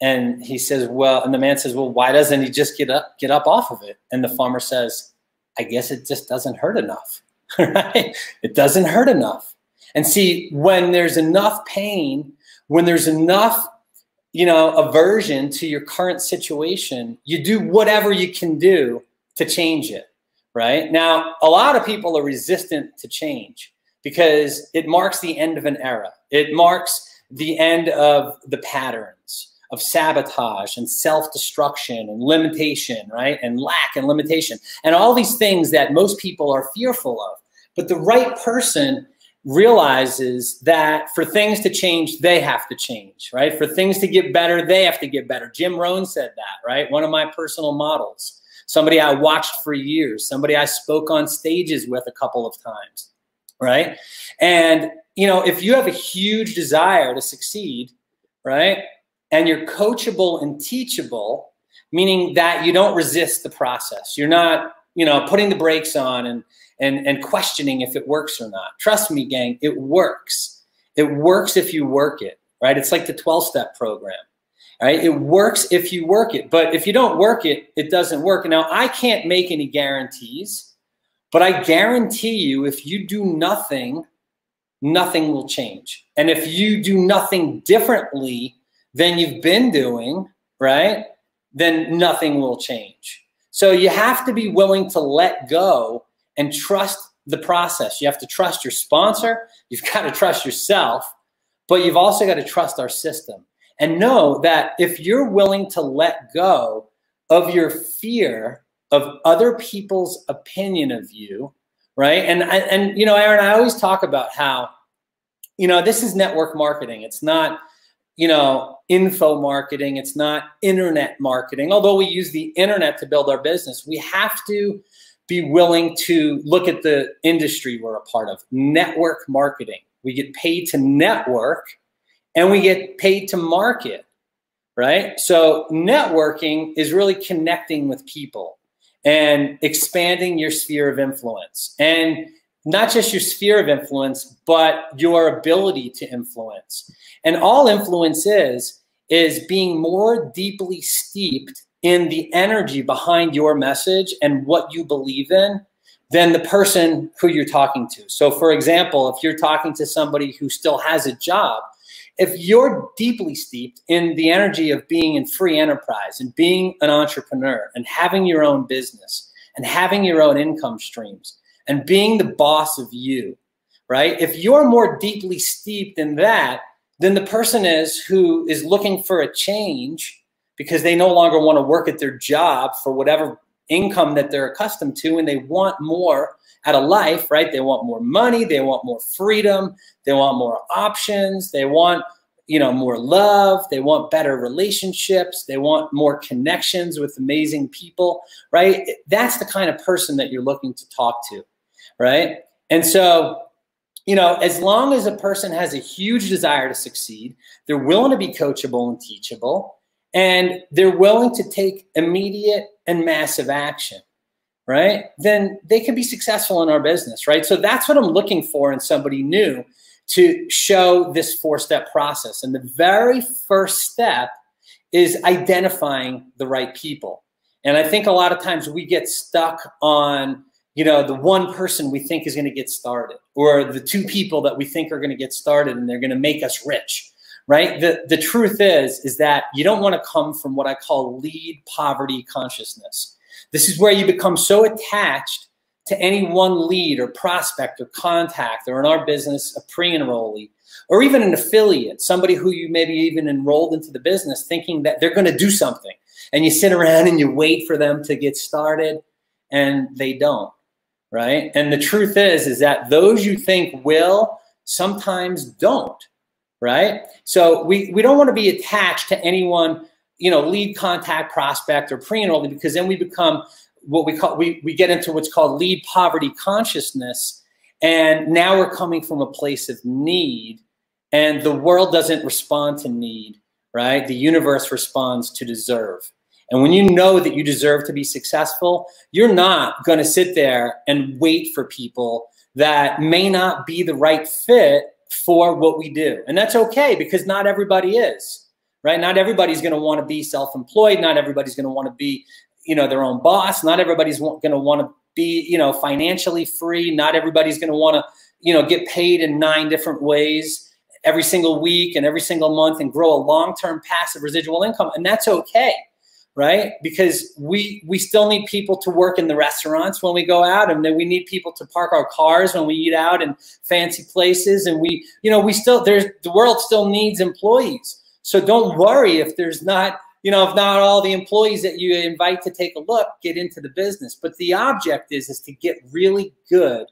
And he says, and the man says, well, why doesn't he just get up off of it? And the farmer says, I guess it just doesn't hurt enough, right? It doesn't hurt enough. And see, when there's enough pain, when there's enough, aversion to your current situation, you do whatever you can do to change it. Right? Now, a lot of people are resistant to change because it marks the end of an era. It marks the end of the patterns of sabotage and self-destruction and limitation, right? And lack and limitation and all these things that most people are fearful of. But the right person realizes that for things to change, they have to change, right? For things to get better, they have to get better. Jim Rohn said that, right? One of my personal models, somebody I watched for years, somebody I spoke on stages with a couple of times, right? And, you know, if you have a huge desire to succeed, right, and you're coachable and teachable, meaning that you don't resist the process. You're not, you know, putting the brakes on and questioning if it works or not. Trust me, gang, it works. It works if you work it, right? It's like the 12-step program, right? It works if you work it. But if you don't work it, it doesn't work. Now, I can't make any guarantees, but I guarantee you if you do nothing, nothing will change. And if you do nothing differently than you've been doing, right, then nothing will change. So you have to be willing to let go and trust the process. You have to trust your sponsor. You've got to trust yourself, but you've also got to trust our system. And know that if you're willing to let go of your fear of other people's opinion of you, right? And you know, Aaron, I always talk about how, you know, this is network marketing. It's not, you know, info marketing. It's not internet marketing. Although we use the internet to build our business, we have to be willing to look at the industry we're a part of. Network marketing. We get paid to network and we get paid to market, right? So networking is really connecting with people and expanding your sphere of influence. And not just your sphere of influence, but your ability to influence. And all influence is being more deeply steeped in the energy behind your message and what you believe in than the person who you're talking to. So for example, if you're talking to somebody who still has a job, if you're deeply steeped in the energy of being in free enterprise and being an entrepreneur and having your own business and having your own income streams and being the boss of you, right? If you're more deeply steeped in that than the person is who is looking for a change because they no longer want to work at their job for whatever income that they're accustomed to, and they want more out of life, right? They want more money, they want more freedom, they want more options, they want, you know, more love, they want better relationships, they want more connections with amazing people, right? That's the kind of person that you're looking to talk to, right? And so, you know, as long as a person has a huge desire to succeed, they're willing to be coachable and teachable, and they're willing to take immediate and massive action, right? Then they can be successful in our business, right? So that's what I'm looking for in somebody new, to show this 4-step process. And the very first step is identifying the right people. And I think a lot of times we get stuck on, you know, the one person we think is going to get started, or the 2 people that we think are going to get started and they're going to make us rich. Right? The truth is that you don't want to come from what I call lead poverty consciousness. This is where you become so attached to any one lead or prospect or contact, or in our business, a pre-enrollee, or even an affiliate, somebody who you maybe even enrolled into the business thinking that they're going to do something. And you sit around and you wait for them to get started, and they don't, right? And the truth is that those you think will sometimes don't. Right? So we don't want to be attached to anyone, you know, lead, contact, prospect, or pre-enrollee, because then we become what we call, we get into what's called lead poverty consciousness. And now we're coming from a place of need, and the world doesn't respond to need, right? The universe responds to deserve. And when you know that you deserve to be successful, you're not going to sit there and wait for people that may not be the right fit for what we do. And that's okay, because not everybody is, right? Not everybody's going to want to be self-employed. Not everybody's going to want to be, you know, their own boss. Not everybody's going to want to be, you know, financially free. Not everybody's going to want to, you know, get paid in 9 different ways every single week and every single month and grow a long-term passive residual income. And that's okay, right? Because we still need people to work in the restaurants when we go out, and then we need people to park our cars when we eat out in fancy places. And we, you know, the world still needs employees. So don't worry if there's not, you know, if not all the employees that you invite to take a look get into the business. But the object is to get really good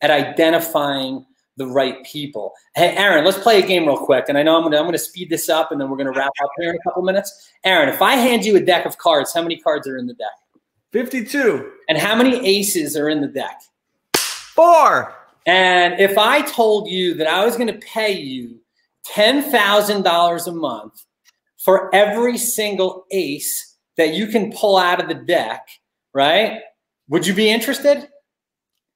at identifying the right people. Hey, Aaron, let's play a game real quick. And I know I'm gonna speed this up, and then we're gonna wrap up here in a couple minutes. Aaron, if I hand you a deck of cards, how many cards are in the deck? 52. And how many aces are in the deck? 4. And if I told you that I was gonna pay you $10,000 a month for every single ace that you can pull out of the deck, right? Would you be interested?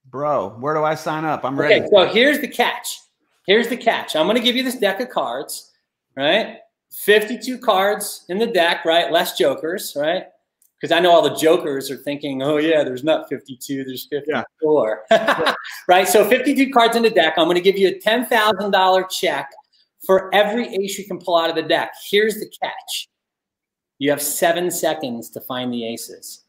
Bro, where do I sign up? I'm ready. Okay, so here's the catch. Here's the catch. I'm going to give you this deck of cards, right? 52 cards in the deck, right? Less jokers, right? Because I know all the jokers are thinking, oh, yeah, there's not 52, there's 54, yeah. Right? So 52 cards in the deck. I'm going to give you a $10,000 check for every ace you can pull out of the deck. Here's the catch. You have 7 seconds to find the aces.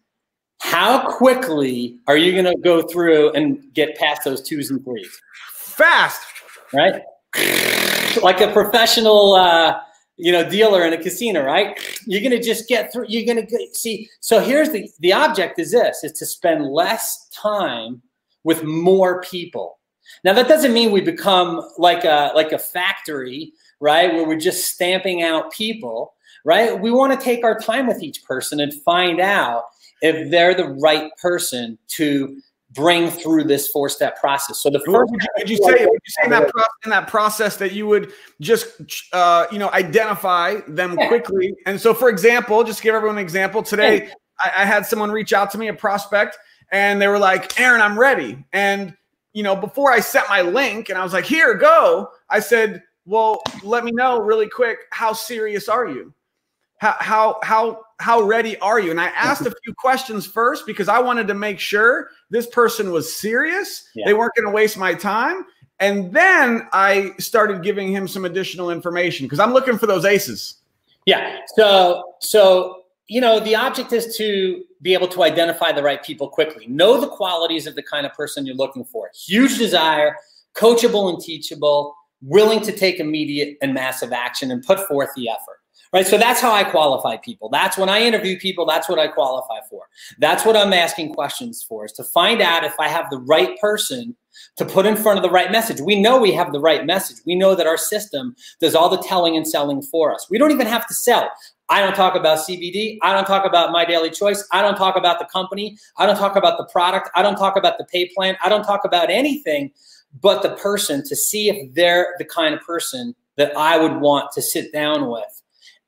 How quickly are you going to go through and get past those 2s and 3s? Fast. Right? Like a professional, dealer in a casino, right? You're going to just get through. You're going to see. So here's the object is this, is to spend less time with more people. Now, that doesn't mean we become like a factory, right, where we're just stamping out people, right? We want to take our time with each person and find out if they're the right person to bring through this 4-step process. So the first, would you say in that process that you would just identify them quickly? And so, for example, just give everyone an example. Today, I had someone reach out to me, a prospect, and they were like, "Aaron, I'm ready." And before I set my link, and I was like, "Here, go," I said, "Well, let me know really quick. How serious are you? How ready are you?" And I asked a few questions first because I wanted to make sure this person was serious. Yeah. They weren't going to waste my time. And then I started giving him some additional information because I'm looking for those aces. Yeah. So the object is to be able to identify the right people quickly. Know the qualities of the kind of person you're looking for. Huge desire, coachable and teachable, willing to take immediate and massive action and put forth the effort. Right, so that's how I qualify people. That's when I interview people, that's what I qualify for. That's what I'm asking questions for, is to find out if I have the right person to put in front of the right message. We know we have the right message. We know that our system does all the telling and selling for us. We don't even have to sell. I don't talk about CBD. I don't talk about My Daily Choice. I don't talk about the company. I don't talk about the product. I don't talk about the pay plan. I don't talk about anything but the person, to see if they're the kind of person that I would want to sit down with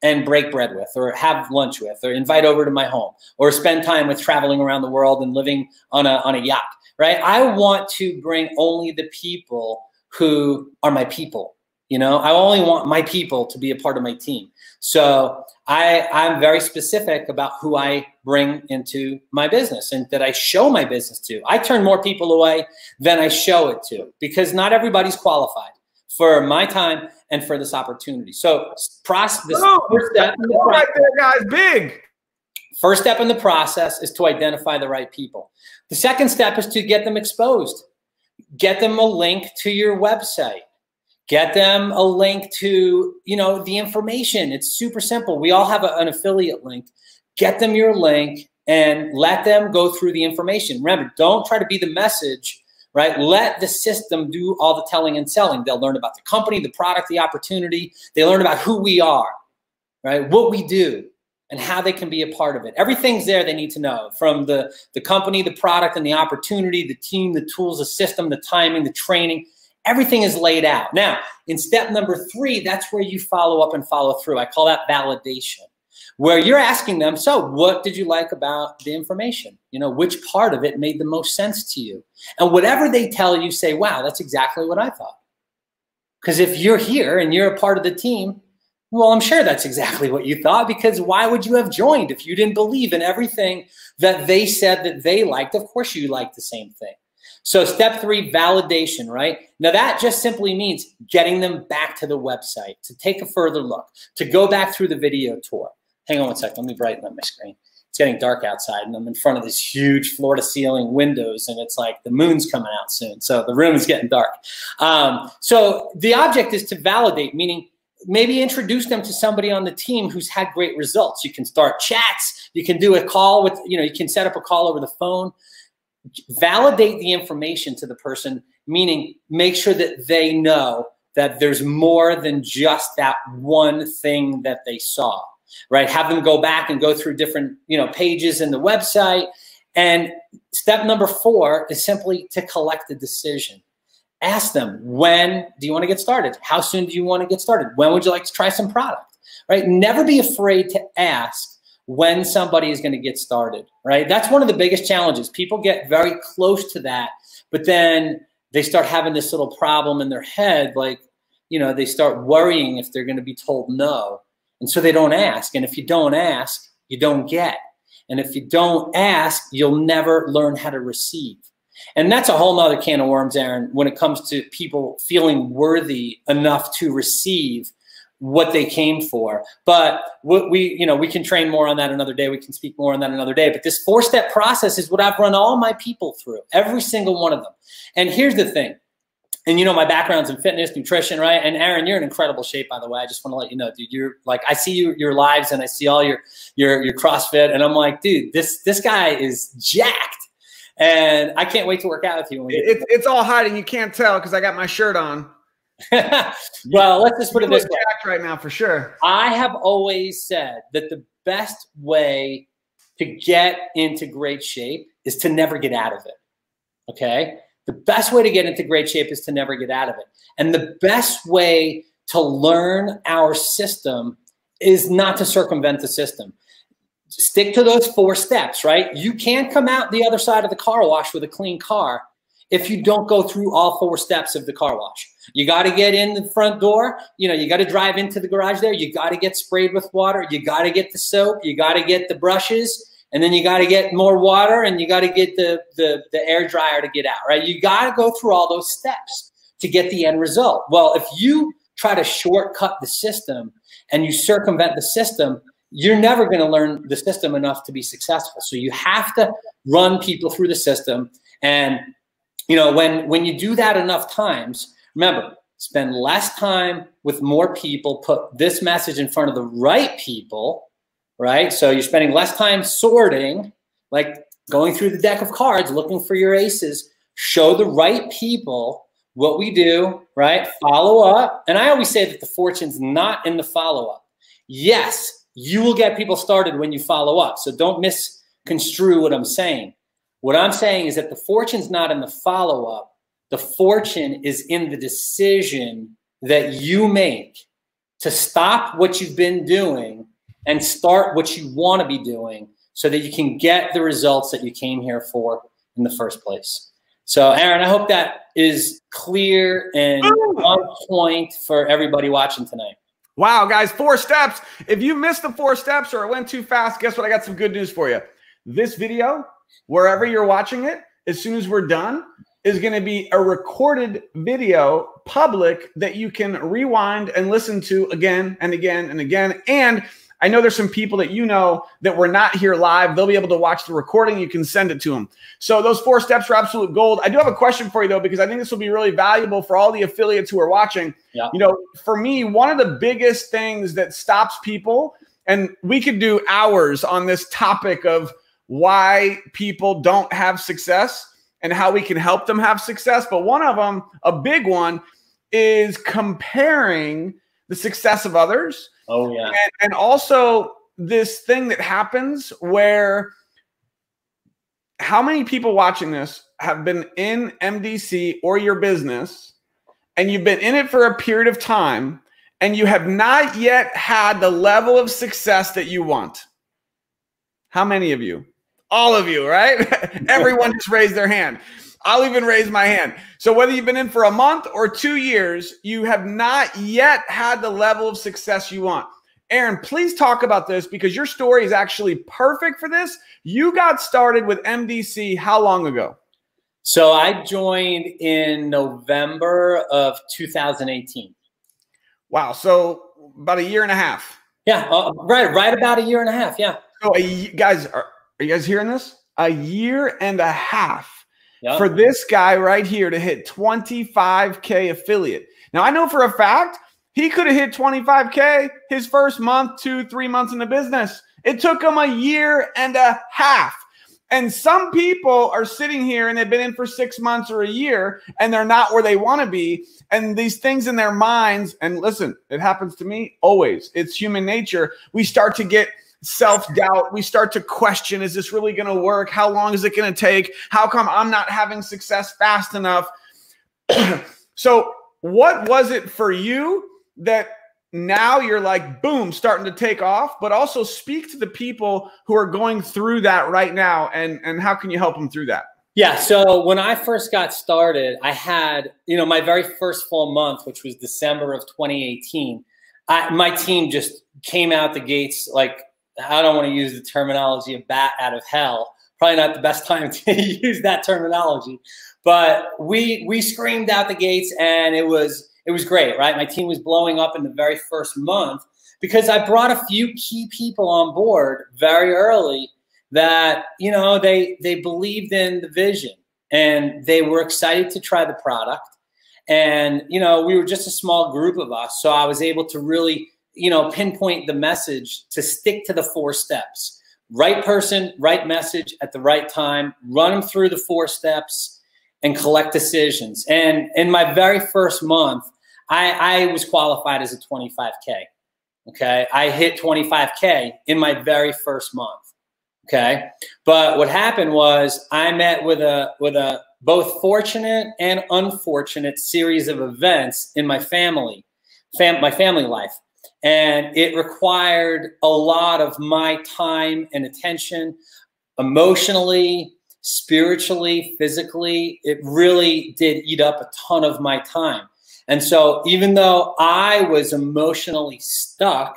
and break bread with, or have lunch with, or invite over to my home, or spend time with traveling around the world and living on a yacht, right? I want to bring only the people who are my people. I only want my people to be a part of my team. So I'm very specific about who I bring into my business and that I show my business to. I turn more people away than I show it to, because not everybody's qualified for my time and for this opportunity. So first step right there, guys, big. First step in the process is to identify the right people. The second step is to get them exposed. Get them a link to your website. Get them a link to, the information. It's super simple. We all have an affiliate link. Get them your link and let them go through the information. Remember, don't try to be the message, right? Let the system do all the telling and selling. They'll learn about the company, the product, the opportunity. They learn about who we are, right? What we do and how they can be a part of it. Everything's there they need to know, from the company, the product, and the opportunity, the team, the tools, the system, the timing, the training. Everything is laid out. Now, in step number 3, that's where you follow up and follow through. I call that validation, where you're asking them, so what did you like about the information? Which part of it made the most sense to you? And whatever they tell you, say, wow, that's exactly what I thought. Because if you're here and you're a part of the team, well, I'm sure that's exactly what you thought, because why would you have joined if you didn't believe in everything that they said that they liked? Of course you like the same thing. So step 3, validation, right? Now that just simply means getting them back to the website, to take a further look, to go back through the video tour. Hang on one second, let me brighten up my screen. It's getting dark outside and I'm in front of this huge floor-to-ceiling windows and it's like the moon's coming out soon. So the room is getting dark. So the object is to validate, meaning maybe introduce them to somebody on the team who's had great results. You can start chats. You can do a call with, you can set up a call over the phone. Validate the information to the person meaning make sure that they know that there's more than just that one thing that they saw, right? Have them go back and go through different, pages in the website. And step number 4 is simply to collect a decision. Ask them, when do you want to get started? How soon do you want to get started? When would you like to try some product, right? Never be afraid to ask when somebody is going to get started, right? That's one of the biggest challenges. People get very close to that, but then they start having this little problem in their head, like, they start worrying if they're going to be told no. And so they don't ask. And if you don't ask, you don't get. And if you don't ask, you'll never learn how to receive. And that's a whole nother can of worms, Aaron, when it comes to people feeling worthy enough to receive what they came for. But we can train more on that another day. We can speak more on that another day. But this 4-step process is what I've run all my people through, every single one of them. And here's the thing. And my background's in fitness, nutrition, right? And Aaron, you're in incredible shape, by the way. I just want to let you know, dude. You're like, I see your lives and I see all your CrossFit, and I'm like, dude, this guy is jacked. And I can't wait to work out with you. It's all hiding. You can't tell because I got my shirt on. Well, let's just put it this way. Jacked right now for sure. I have always said that the best way to get into great shape is to never get out of it. Okay? The best way to get into great shape is to never get out of it. And the best way to learn our system is not to circumvent the system. Stick to those 4 steps, right? You can't come out the other side of the car wash with a clean car if you don't go through all 4 steps of the car wash. You got to get in the front door. You got to drive into the garage there. You got to get sprayed with water. You got to get the soap. You got to get the brushes. And then you got to get more water, and you got to get the air dryer to get out, right? You got to go through all those steps to get the end result. Well, if you try to shortcut the system and you circumvent the system, you're never going to learn the system enough to be successful. So you have to run people through the system. And, when you do that enough times, remember, spend less time with more people, put this message in front of the right people, right? So you're spending less time sorting, like going through the deck of cards, looking for your aces, show the right people what we do, right? Follow up. And I always say that the fortune's not in the follow-up. Yes, you will get people started when you follow up. So don't misconstrue what I'm saying. What I'm saying is that the fortune's not in the follow-up. The fortune is in the decision that you make to stop what you've been doing and start what you want to be doing so that you can get the results that you came here for in the first place. So, Aaron, I hope that is clear and on point for everybody watching tonight. Wow, guys, 4 steps. If you missed the 4 steps or it went too fast, guess what? I got some good news for you. This video, wherever you're watching it, as soon as we're done, is going to be a recorded video public that you can rewind and listen to again and again and again. And I know there's some people that were not here live. They'll be able to watch the recording. You can send it to them. So those 4 steps are absolute gold. I do have a question for you, though, because I think this will be really valuable for all the affiliates who are watching. Yeah. For me, one of the biggest things that stops people, and we could do hours on this topic of why people don't have success and how we can help them have success. But one of them, a big one, is comparing the success of others. Oh, yeah. And also this thing that happens where how many people watching this have been in MDC or your business, and you've been in it for a period of time, and you have not yet had the level of success that you want? How many of you? All of you, right? Everyone just raised their hand. I'll even raise my hand. So whether you've been in for a month or 2 years, you have not yet had the level of success you want. Aaron, please talk about this because your story is actually perfect for this. You got started with MDC how long ago? So I joined in November of 2018. Wow. So about a year and a half. Yeah, right about a year and a half. Yeah. So guys, are you guys hearing this? A year and a half. Yep. For this guy right here to hit 25K affiliate. Now, I know for a fact he could have hit 25K his first month, 2-3 months in the business. It took him a year and a half. And some people are sitting here and they've been in for 6 months or a year and they're not where they want to be. And these things in their minds, and listen, it happens to me always. It's human nature. We start to get self-doubt. We start to question, is this really going to work? How long is it going to take? How come I'm not having success fast enough? So what was it for you that now you're like, boom, starting to take off, but also speak to the people who are going through that right now, and how can you help them through that? Yeah. So when I first got started, I had, my very first full month, which was December of 2018. My team just came out the gates like, I don't want to use the terminology of bat out of hell. Probably not the best time to use that terminology, but we screamed out the gates, and it was great, right? My team was blowing up in the very first month because I brought a few key people on board very early that, they believed in the vision and they were excited to try the product. And, we were just a small group of us. So I was able to really, pinpoint the message to stick to the 4 steps. Right person, right message at the right time, run them through the 4 steps and collect decisions. And in my very first month, I was qualified as a 25K. Okay. I hit 25K in my very first month. Okay. But what happened was I met with a both fortunate and unfortunate series of events in my family life. And it required a lot of my time and attention, emotionally, spiritually, physically. It really did eat up a ton of my time. And so even though I was emotionally stuck,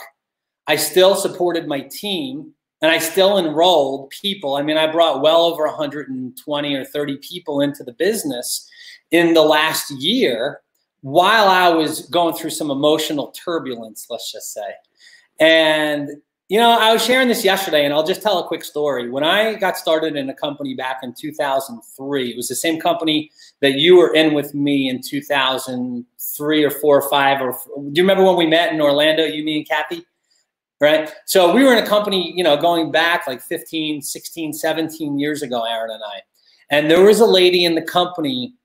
I still supported my team and I still enrolled people. I mean, I brought well over 120 or 30 people into the business in the last year while I was going through some emotional turbulence, let's just say. And, I was sharing this yesterday, and I'll just tell a quick story. When I got started in a company back in 2003, it was the same company that you were in with me in 2003 or 4 or 5. Or do you remember when we met in Orlando, you, me, and Kathy? Right? So we were in a company, going back like 15, 16, 17 years ago, Aaron and I. And there was a lady in the company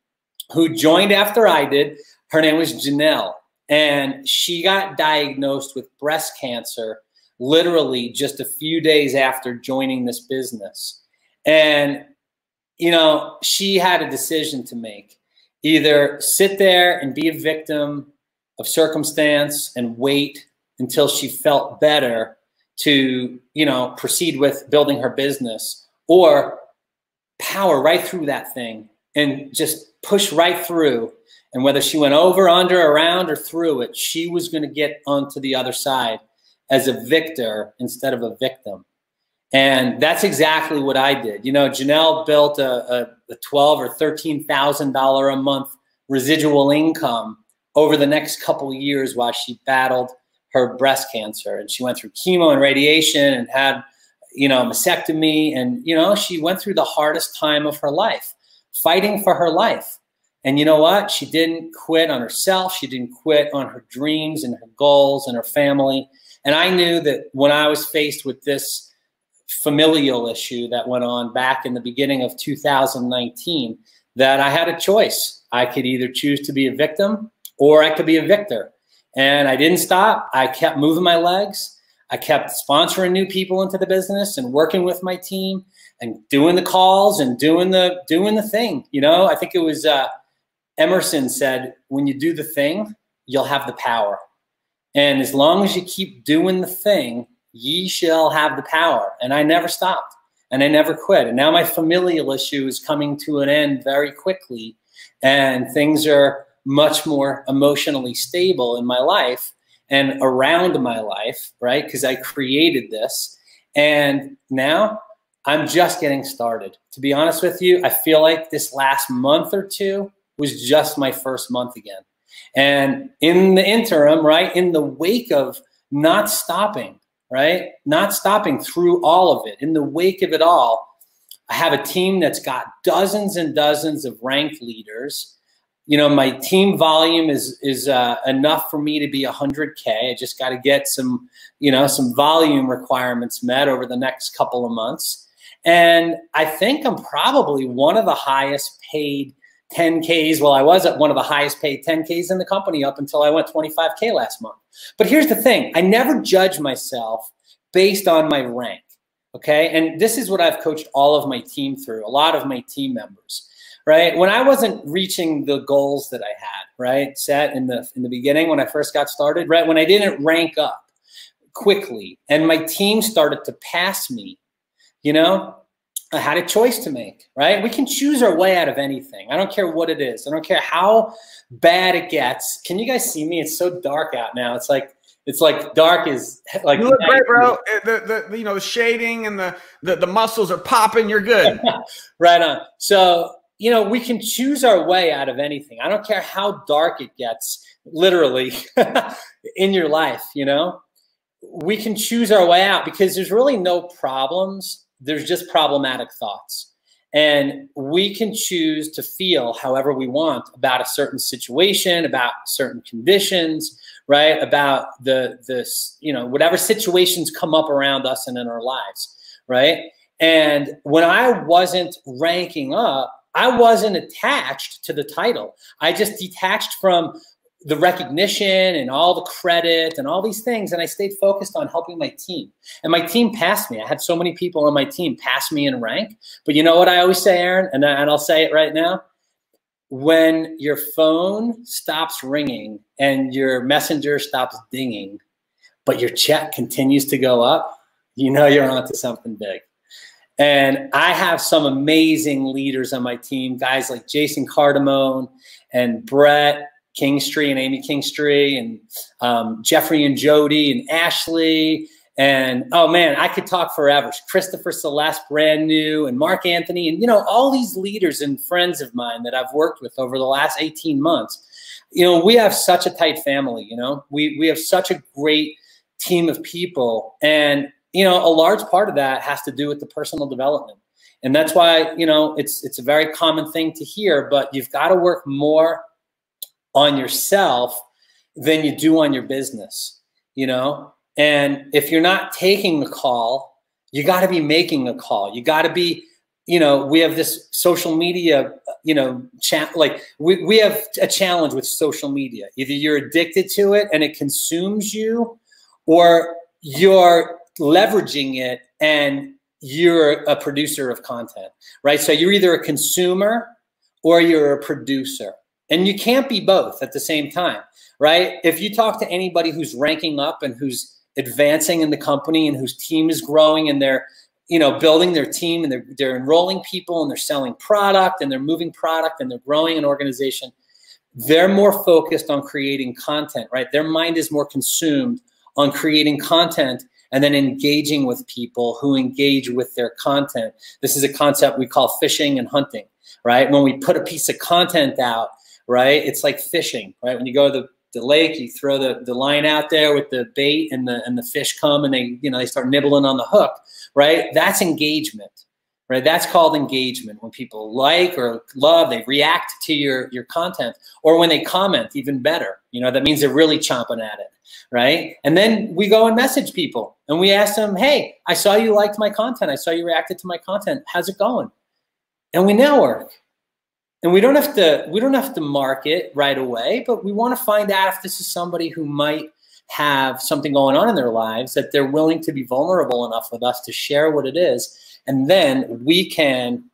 who joined after I did. Her name was Janelle. And she got diagnosed with breast cancer literally just a few days after joining this business. And, she had a decision to make. Either sit there and be a victim of circumstance and wait until she felt better to, proceed with building her business, or power right through that thing and just push right through. And whether she went over, under, around, or through it, she was going to get onto the other side as a victor instead of a victim. And that's exactly what I did. Janelle built a $12,000 or $13,000 a month residual income over the next couple of years while she battled her breast cancer. And she went through chemo and radiation and had, a mastectomy. And, she went through the hardest time of her life, fighting for her life. And you know what? She didn't quit on herself. She didn't quit on her dreams and her goals and her family. And I knew that when I was faced with this familial issue that went on back in the beginning of 2019, that I had a choice. I could either choose to be a victim or I could be a victor. And I didn't stop. I kept moving my legs. I kept sponsoring new people into the business and working with my team and doing the calls and doing the thing. I think it was Emerson said, when you do the thing, you'll have the power. And as long as you keep doing the thing, ye shall have the power. And I never stopped and I never quit. And now my familial issue is coming to an end very quickly, and things are much more emotionally stable in my life and around my life, right? Because I created this. And now I'm just getting started. To be honest with you, I feel like this last month or two was just my first month again. And in the interim, right, in the wake of not stopping, right, not stopping through all of it, in the wake of it all, I have a team that's got dozens and dozens of ranked leaders. My team volume is enough for me to be 100K. I just got to get some volume requirements met over the next couple of months. And I think I'm probably one of the highest paid 10Ks. Well, I was at one of the highest paid 10Ks in the company up until I went 25K last month. But here's the thing. I never judge myself based on my rank. Okay. And this is what I've coached all of my team through, a lot of my team members, right? When I wasn't reaching the goals that I had, right, set in the beginning when I first got started, right, when I didn't rank up quickly and my team started to pass me, you know, I had a choice to make, right? We can choose our way out of anything. I don't care what it is. I don't care how bad it gets. Can you guys see me? It's so dark out now. It's like dark is like. You look great, bro. The you know, the shading and the muscles are popping. You're good. Right on. So, you know, we can choose our way out of anything. I don't care how dark it gets, literally, in your life, you know? We can choose our way out because there's really no problems. There's just problematic thoughts. And we can choose to feel however we want about a certain situation, about certain conditions, right? About this, you know, whatever situations come up around us and in our lives, right? And when I wasn't ranking up, I wasn't attached to the title. I just detached from the recognition and all the credit and all these things. And I stayed focused on helping my team. And my team passed me. I had so many people on my team pass me in rank. But you know what I always say, Aaron? And I'll say it right now. When your phone stops ringing and your messenger stops dinging, but your check continues to go up, you know you're onto something big. And I have some amazing leaders on my team, guys like Jason Cardamone and Brett Kingstree and Amy Kingstree and Jeffrey and Jody and Ashley. And, oh, man, I could talk forever. Christopher Celeste, brand new, and Mark Anthony. And, you know, all these leaders and friends of mine that I've worked with over the last 18 months. You know, we have such a tight family, you know. We have such a great team of people. And, you know, a large part of that has to do with the personal development. And that's why, you know, it's a very common thing to hear, but you've got to work more on yourself than you do on your business, you know? And if you're not taking a call, you got to be making a call. You got to be, you know, we have this social media, you know, we have a challenge with social media. Either you're addicted to it and it consumes you, or you're leveraging it and you're a producer of content, right? So you're either a consumer or you're a producer. And you can't be both at the same time, right? If you talk to anybody who's ranking up and who's advancing in the company and whose team is growing and they're, you know, building their team and they're enrolling people and they're selling product and they're moving product and they're growing an organization, they're more focused on creating content, right? Their mind is more consumed on creating content and then engaging with people who engage with their content. This is a concept we call fishing and hunting, right? When we put a piece of content out, right? It's like fishing, right? When you go to the lake, you throw the line out there with the bait and the fish come and they, you know, they start nibbling on the hook, right? That's engagement, right? That's called engagement. When people like or love, they react to your content, or when they comment, even better, you know, that means they're really chomping at it, right? And then we go and message people and we ask them, hey, I saw you liked my content. I saw you reacted to my content. How's it going? And we network. And we don't have to market right away, but we want to find out if this is somebody who might have something going on in their lives that they're willing to be vulnerable enough with us to share what it is. And then we can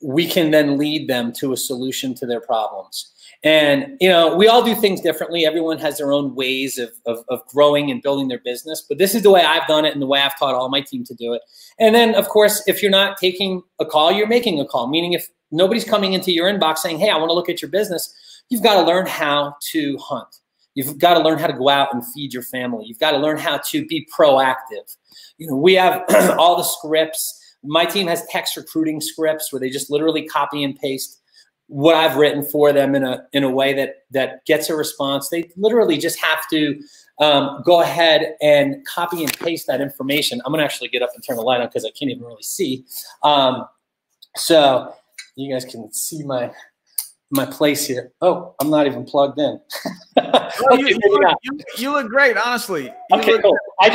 then lead them to a solution to their problems. And, you know, we all do things differently. Everyone has their own ways of growing and building their business. But this is the way I've done it and the way I've taught all my team to do it. And then, of course, if you're not taking a call, you're making a call. Meaning if nobody's coming into your inbox saying, hey, I want to look at your business, you've got to learn how to hunt. You've got to learn how to go out and feed your family. You've got to learn how to be proactive. You know, we have all the scripts. My team has text recruiting scripts where they just literally copy and paste what I've written for them in a way that gets a response. They literally just have to go ahead and copy and paste that information. I'm gonna actually get up and turn the light on because I can't even really see. So you guys can see my place here. Oh, I'm not even plugged in. Well, you look great, honestly. Okay, cool. I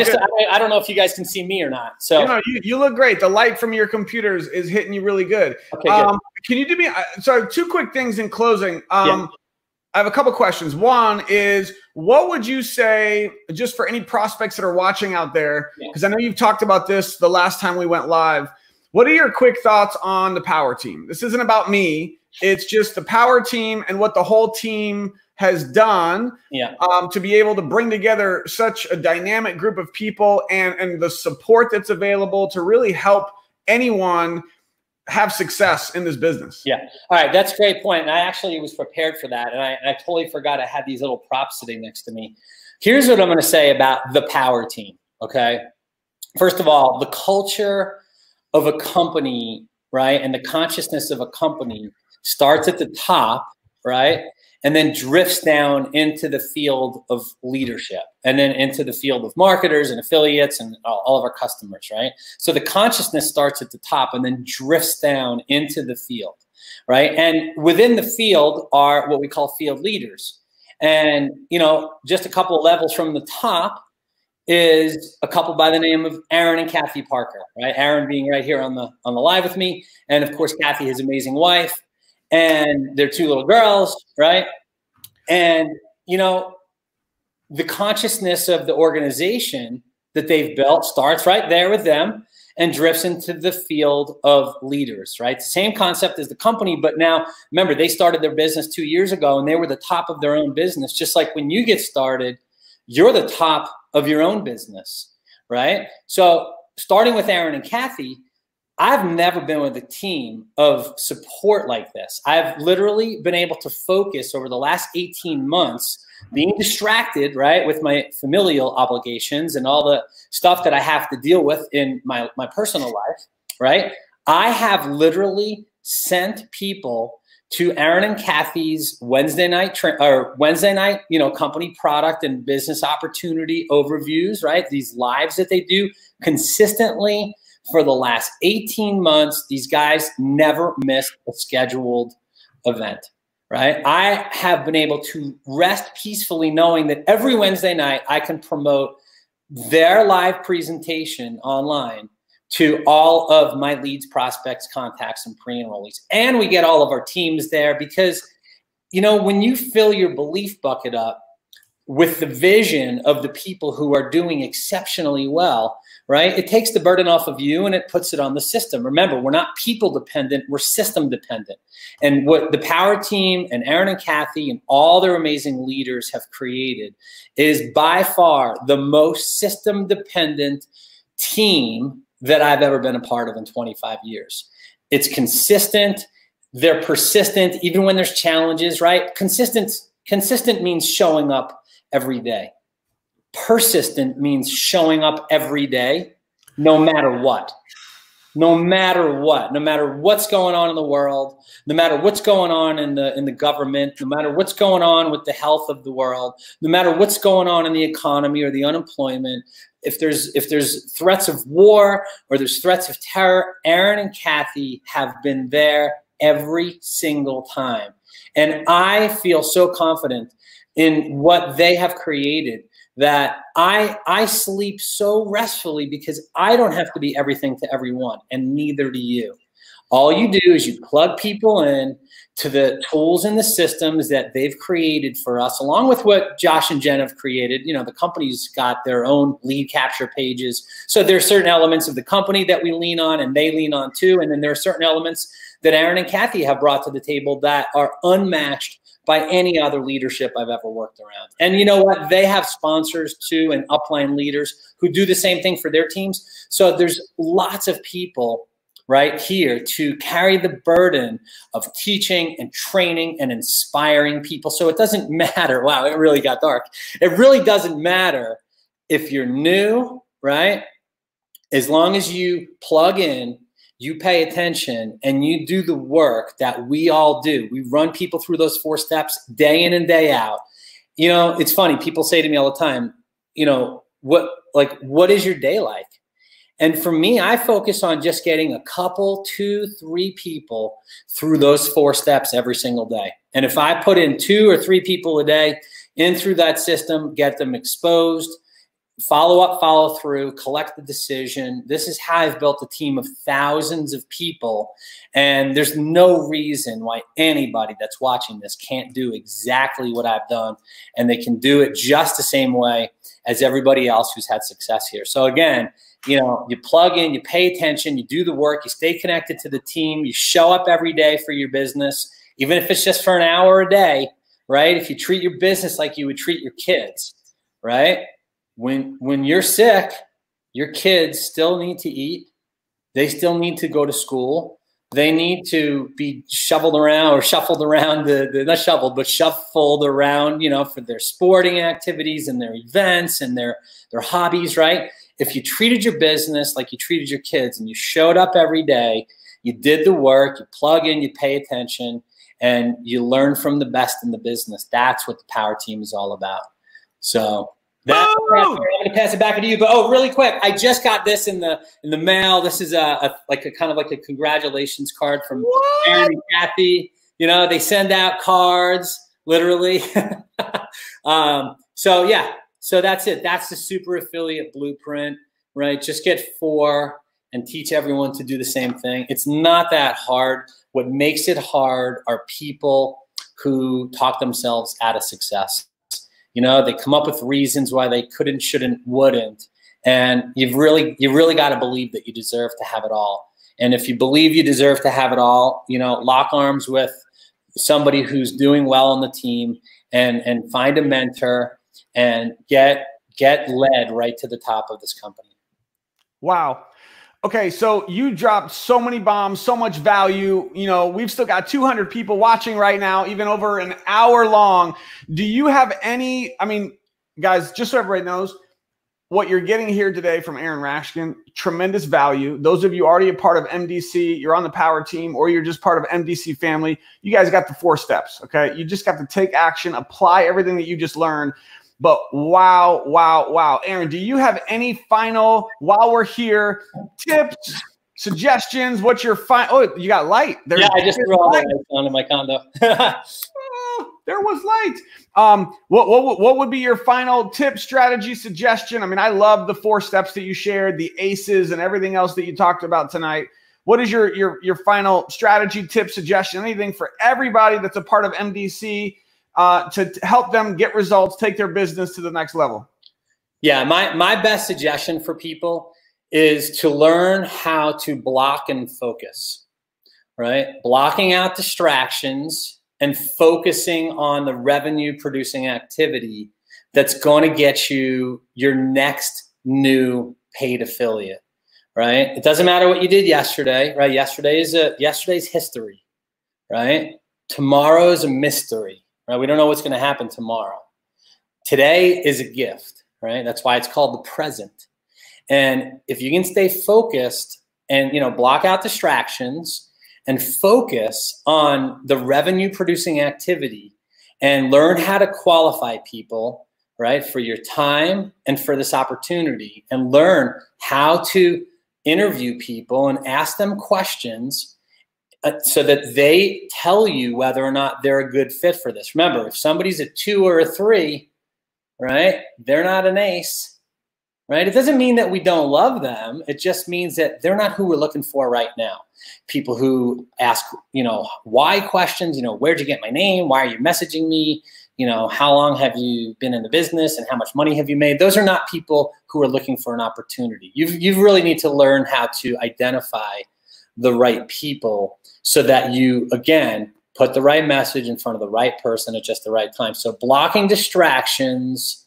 don't know if you guys can see me or not. So you look great. The light from your computers is hitting you really good. Okay, good. Can you do me so 2 quick things in closing? Yeah. I have a couple questions. One is, what would you say, just for any prospects that are watching out there, because I know you've talked about this the last time we went live. What are your quick thoughts on the power team? This isn't about me. It's just the power team and what the whole team has done to be able to bring together such a dynamic group of people and the support that's available to really help anyone have success in this business. Yeah. All right. That's a great point. And I actually was prepared for that. And I totally forgot I had these little props sitting next to me. Here's what I'm going to say about the power team. Okay. First of all, the culture of a company, right, and the consciousness of a company starts at the top, right, and then drifts down into the field of leadership and then into the field of marketers and affiliates and all of our customers, right? So the consciousness starts at the top and then drifts down into the field, right? And within the field are what we call field leaders. And, you know, just a couple of levels from the top is a couple by the name of Aaron and Kathy Parker, right? Aaron being right here on the live with me, and of course Kathy, his amazing wife, and their 2 little girls, right? And you know, the consciousness of the organization that they've built starts right there with them and drifts into the field of leaders, right? Same concept as the company, but now remember, they started their business 2 years ago and they were the top of their own business. Just like when you get started, you're the top of your own business, right? So starting with Aaron and Kathy, I've never been with a team of support like this. I've literally been able to focus over the last 18 months being distracted, right, with my familial obligations and all the stuff that I have to deal with in my personal life, right? I have literally sent people to Aaron and Kathy's Wednesday night, you know, company product and business opportunity overviews, right? These lives that they do consistently for the last 18 months. These guys never missed a scheduled event, right? I have been able to rest peacefully knowing that every Wednesday night I can promote their live presentation online to all of my leads, prospects, contacts, and pre-enrollees. And we get all of our teams there because, you know, when you fill your belief bucket up with the vision of the people who are doing exceptionally well, right, it takes the burden off of you and it puts it on the system. Remember, we're not people dependent, we're system dependent. And what the power team and Aaron and Kathy and all their amazing leaders have created is by far the most system dependent team that I've ever been a part of in 25 years. It's consistent. They're persistent, even when there's challenges, right? Consistent means showing up every day. Persistent means showing up every day, no matter what. No matter what, no matter what's going on in the world, no matter what's going on in the government, no matter what's going on with the health of the world, no matter what's going on in the economy or the unemployment, if there's threats of war or there's threats of terror, Aaron and Kathy have been there every single time. And I feel so confident in what they have created that I sleep so restfully because I don't have to be everything to everyone, and neither do you. All you do is you plug people in to the tools and the systems that they've created for us, along with what Josh and Jen have created. You know, the company's got their own lead capture pages. So there are certain elements of the company that we lean on and they lean on too. And then there are certain elements that Aaron and Kathy have brought to the table that are unmatched by any other leadership I've ever worked around. And you know what? They have sponsors too and upline leaders who do the same thing for their teams. So there's lots of people right here to carry the burden of teaching and training and inspiring people. So it doesn't matter. Wow, it really got dark. It really doesn't matter if you're new, right? As long as you plug in, you pay attention, and you do the work that we all do. We run people through those 4 steps day in and day out. You know, it's funny. People say to me all the time, you know, what is your day like? And for me, I focus on just getting a couple, 2, 3 people through those 4 steps every single day. And if I put in 2 or 3 people a day in through that system, get them exposed, follow up, follow through, collect the decision. This is how I've built a team of thousands of people. And there's no reason why anybody that's watching this can't do exactly what I've done. And they can do it just the same way as everybody else who's had success here. So again, you know, you plug in, you pay attention, you do the work, you stay connected to the team, you show up every day for your business, even if it's just for an hour a day, right? If you treat your business like you would treat your kids, right? When you're sick, your kids still need to eat. They still need to go to school. They need to be shuffled around, not shoveled, but shuffled around, you know, for their sporting activities and their events and their hobbies, right? If you treated your business like you treated your kids and you showed up every day, you did the work, you plug in, you pay attention, and you learn from the best in the business. That's what the Power Team is all about. So I'm going to pass it back to you. But really quick, I just got this in the mail. This is a kind of like a congratulations card from Aaron and Kathy. You know, they send out cards literally. So yeah. So that's it. That's the super affiliate blueprint, right? Just get 4 and teach everyone to do the same thing. It's not that hard. What makes it hard are people who talk themselves out of success. You know, they come up with reasons why they couldn't, shouldn't, wouldn't. And you've really got to believe that you deserve to have it all. And if you believe you deserve to have it all, you know, lock arms with somebody who's doing well on the team and find a mentor and get led right to the top of this company. Wow. Okay, so you dropped so many bombs, so much value. You know, we've still got 200 people watching right now, even over an hour long. Do you have any, I mean, guys, just so everybody knows, what you're getting here today from Aaron Rashkin, tremendous value. Those of you already a part of MDC, you're on the Power Team, or you're just part of MDC family, you guys got the 4 steps, okay? You just got to take action, apply everything that you just learned. But wow, wow, wow. Aaron, do you have any final, while we're here, tips, suggestions? What's your oh, you got light. Yeah, I just threw all the lights on in my condo. Oh, there was light. What would be your final tip, strategy, suggestion? I mean, I love the 4 steps that you shared, the ACEs and everything else that you talked about tonight. What is your final strategy, tip, suggestion, anything for everybody that's a part of MDC to help them get results, take their business to the next level? Yeah, my best suggestion for people is to learn how to block and focus, right? Blocking out distractions and focusing on the revenue producing activity that's going to get you your next new paid affiliate, right? It doesn't matter what you did yesterday, right? Yesterday's history, right? Tomorrow is a mystery, right? We don't know what's going to happen tomorrow. Today is a gift, right? That's why it's called the present. And if you can stay focused and, you know, block out distractions and focus on the revenue producing activity and learn how to qualify people, right, for your time and for this opportunity, and learn how to interview people and ask them questions so that they tell you whether or not they're a good fit for this. Remember, if somebody's a 2 or a 3, right, they're not an ace, right? It doesn't mean that we don't love them. It just means that they're not who we're looking for right now. People who ask, you know, why questions, you know, where'd you get my name? Why are you messaging me? You know, how long have you been in the business and how much money have you made? Those are not people who are looking for an opportunity. You really need to learn how to identify the right people so that you, again, put the right message in front of the right person at just the right time. So blocking distractions,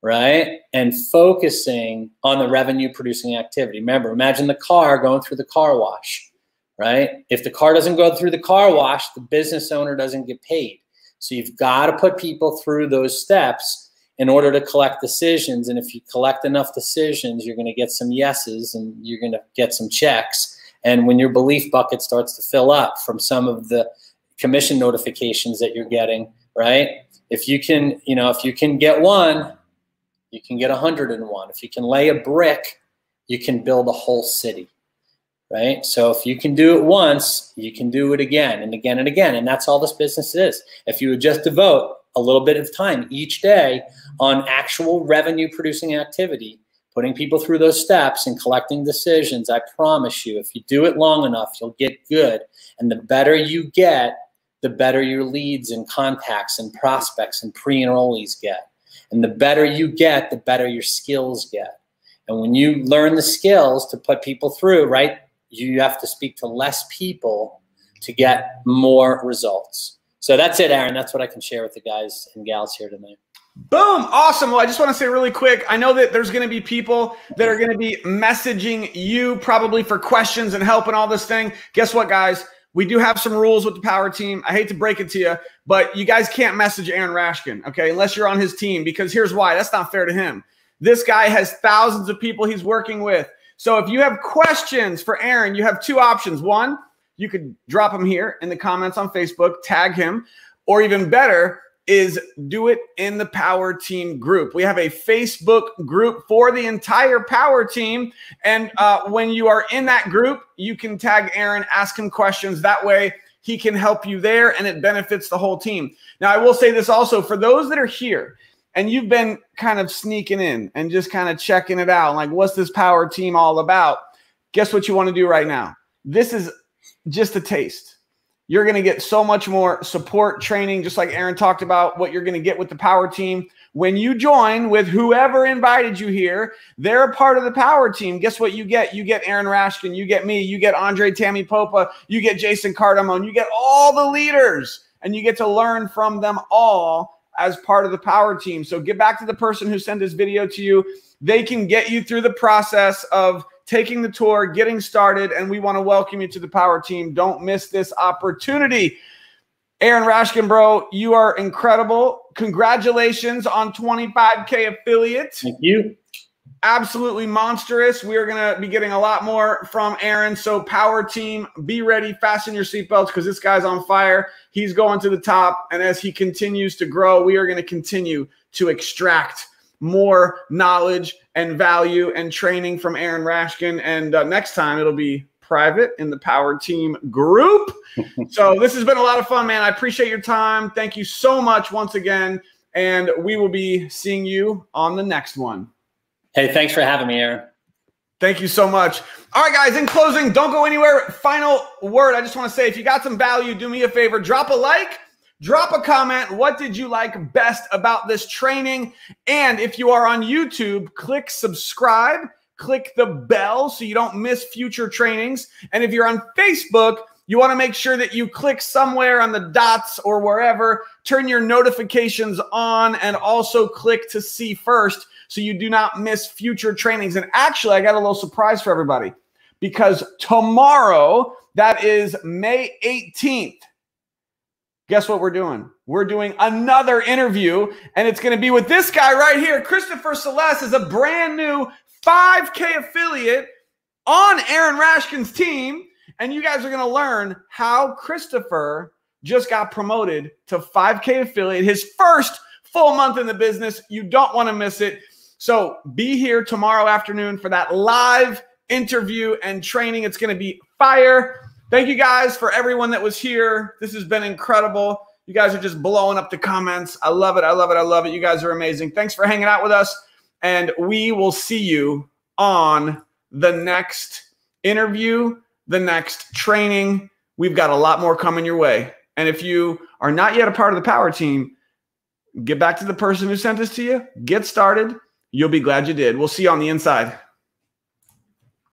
right, and focusing on the revenue producing activity. Remember, imagine the car going through the car wash, right? If the car doesn't go through the car wash, the business owner doesn't get paid. So you've got to put people through those steps in order to collect decisions. And if you collect enough decisions, you're going to get some yeses and you're going to get some checks. And when your belief bucket starts to fill up from some of the commission notifications that you're getting, right? If you can, you know, if you can get 1, you can get 101. If you can lay a brick, you can build a whole city, right? So if you can do it once, you can do it again and again and again. And that's all this business is. If you would just devote a little bit of time each day on actual revenue producing activity, putting people through those steps and collecting decisions, I promise you, if you do it long enough, you'll get good. And the better you get, the better your leads and contacts and prospects and pre-enrollees get. And the better you get, the better your skills get. And when you learn the skills to put people through, right, you have to speak to less people to get more results. So that's it, Aaron. That's what I can share with the guys and gals here tonight. Boom. Awesome. Well, I just want to say really quick, I know that there's going to be people that are going to be messaging you probably for questions and help and all this thing. Guess what, guys? We do have some rules with the power team. I hate to break it to you, but you guys can't message Aaron Rashkin, okay, unless you're on his team, because here's why. That's not fair to him. This guy has thousands of people he's working with. So if you have questions for Aaron, you have two options. One, you could drop him here in the comments on Facebook, tag him, or even better is do it in the power team group. We have a Facebook group for the entire power team. And when you are in that group, you can tag Aaron, ask him questions. That way he can help you there and it benefits the whole team. Now, I will say this also for those that are here and you've been kind of sneaking in and just kind of checking it out. Like, what's this power team all about? Guess what you want to do right now? This is just a taste. You're going to get so much more support training, just like Aaron talked about what you're going to get with the power team. When you join with whoever invited you here, they're a part of the power team. Guess what you get? You get Aaron Rashkin, you get me, you get Andre Tammy Popa, you get Jason Cardamone, you get all the leaders, and you get to learn from them all as part of the power team. So get back to the person who sent this video to you. They can get you through the process of taking the tour, getting started, and we want to welcome you to the power team. Don't miss this opportunity. Aaron Rashkin, bro, you are incredible. Congratulations on 25K affiliates. Thank you. Absolutely monstrous. We are going to be getting a lot more from Aaron. So power team, be ready, fasten your seatbelts because this guy's on fire. He's going to the top. And as he continues to grow, we are going to continue to extract more knowledge and value and training from Aaron Rashkin. And next time it'll be private in the power team group. So this has been a lot of fun, man. I appreciate your time. Thank you so much once again. And we will be seeing you on the next one. Hey, thanks for having me, Aaron. Thank you so much. All right, guys, in closing, don't go anywhere. Final word. I just want to say, if you got some value, do me a favor, drop a like. Drop a comment. What did you like best about this training? And if you are on YouTube, click subscribe, click the bell so you don't miss future trainings. And if you're on Facebook, you want to make sure that you click somewhere on the dots or wherever, turn your notifications on, and also click to see first so you do not miss future trainings. And actually, I got a little surprise for everybody because tomorrow, that is May 18th, guess what we're doing? We're doing another interview, and it's going to be with this guy right here. Christopher Celeste is a brand new 5K affiliate on Aaron Rashkin's team, and you guys are going to learn how Christopher just got promoted to 5K affiliate, his first full month in the business. You don't want to miss it. So be here tomorrow afternoon for that live interview and training. It's going to be fire. Thank you guys for everyone that was here. This has been incredible. You guys are just blowing up the comments. I love it. I love it. I love it. You guys are amazing. Thanks for hanging out with us. And we will see you on the next interview, the next training. We've got a lot more coming your way. And if you are not yet a part of the power team, get back to the person who sent this to you. Get started. You'll be glad you did. We'll see you on the inside.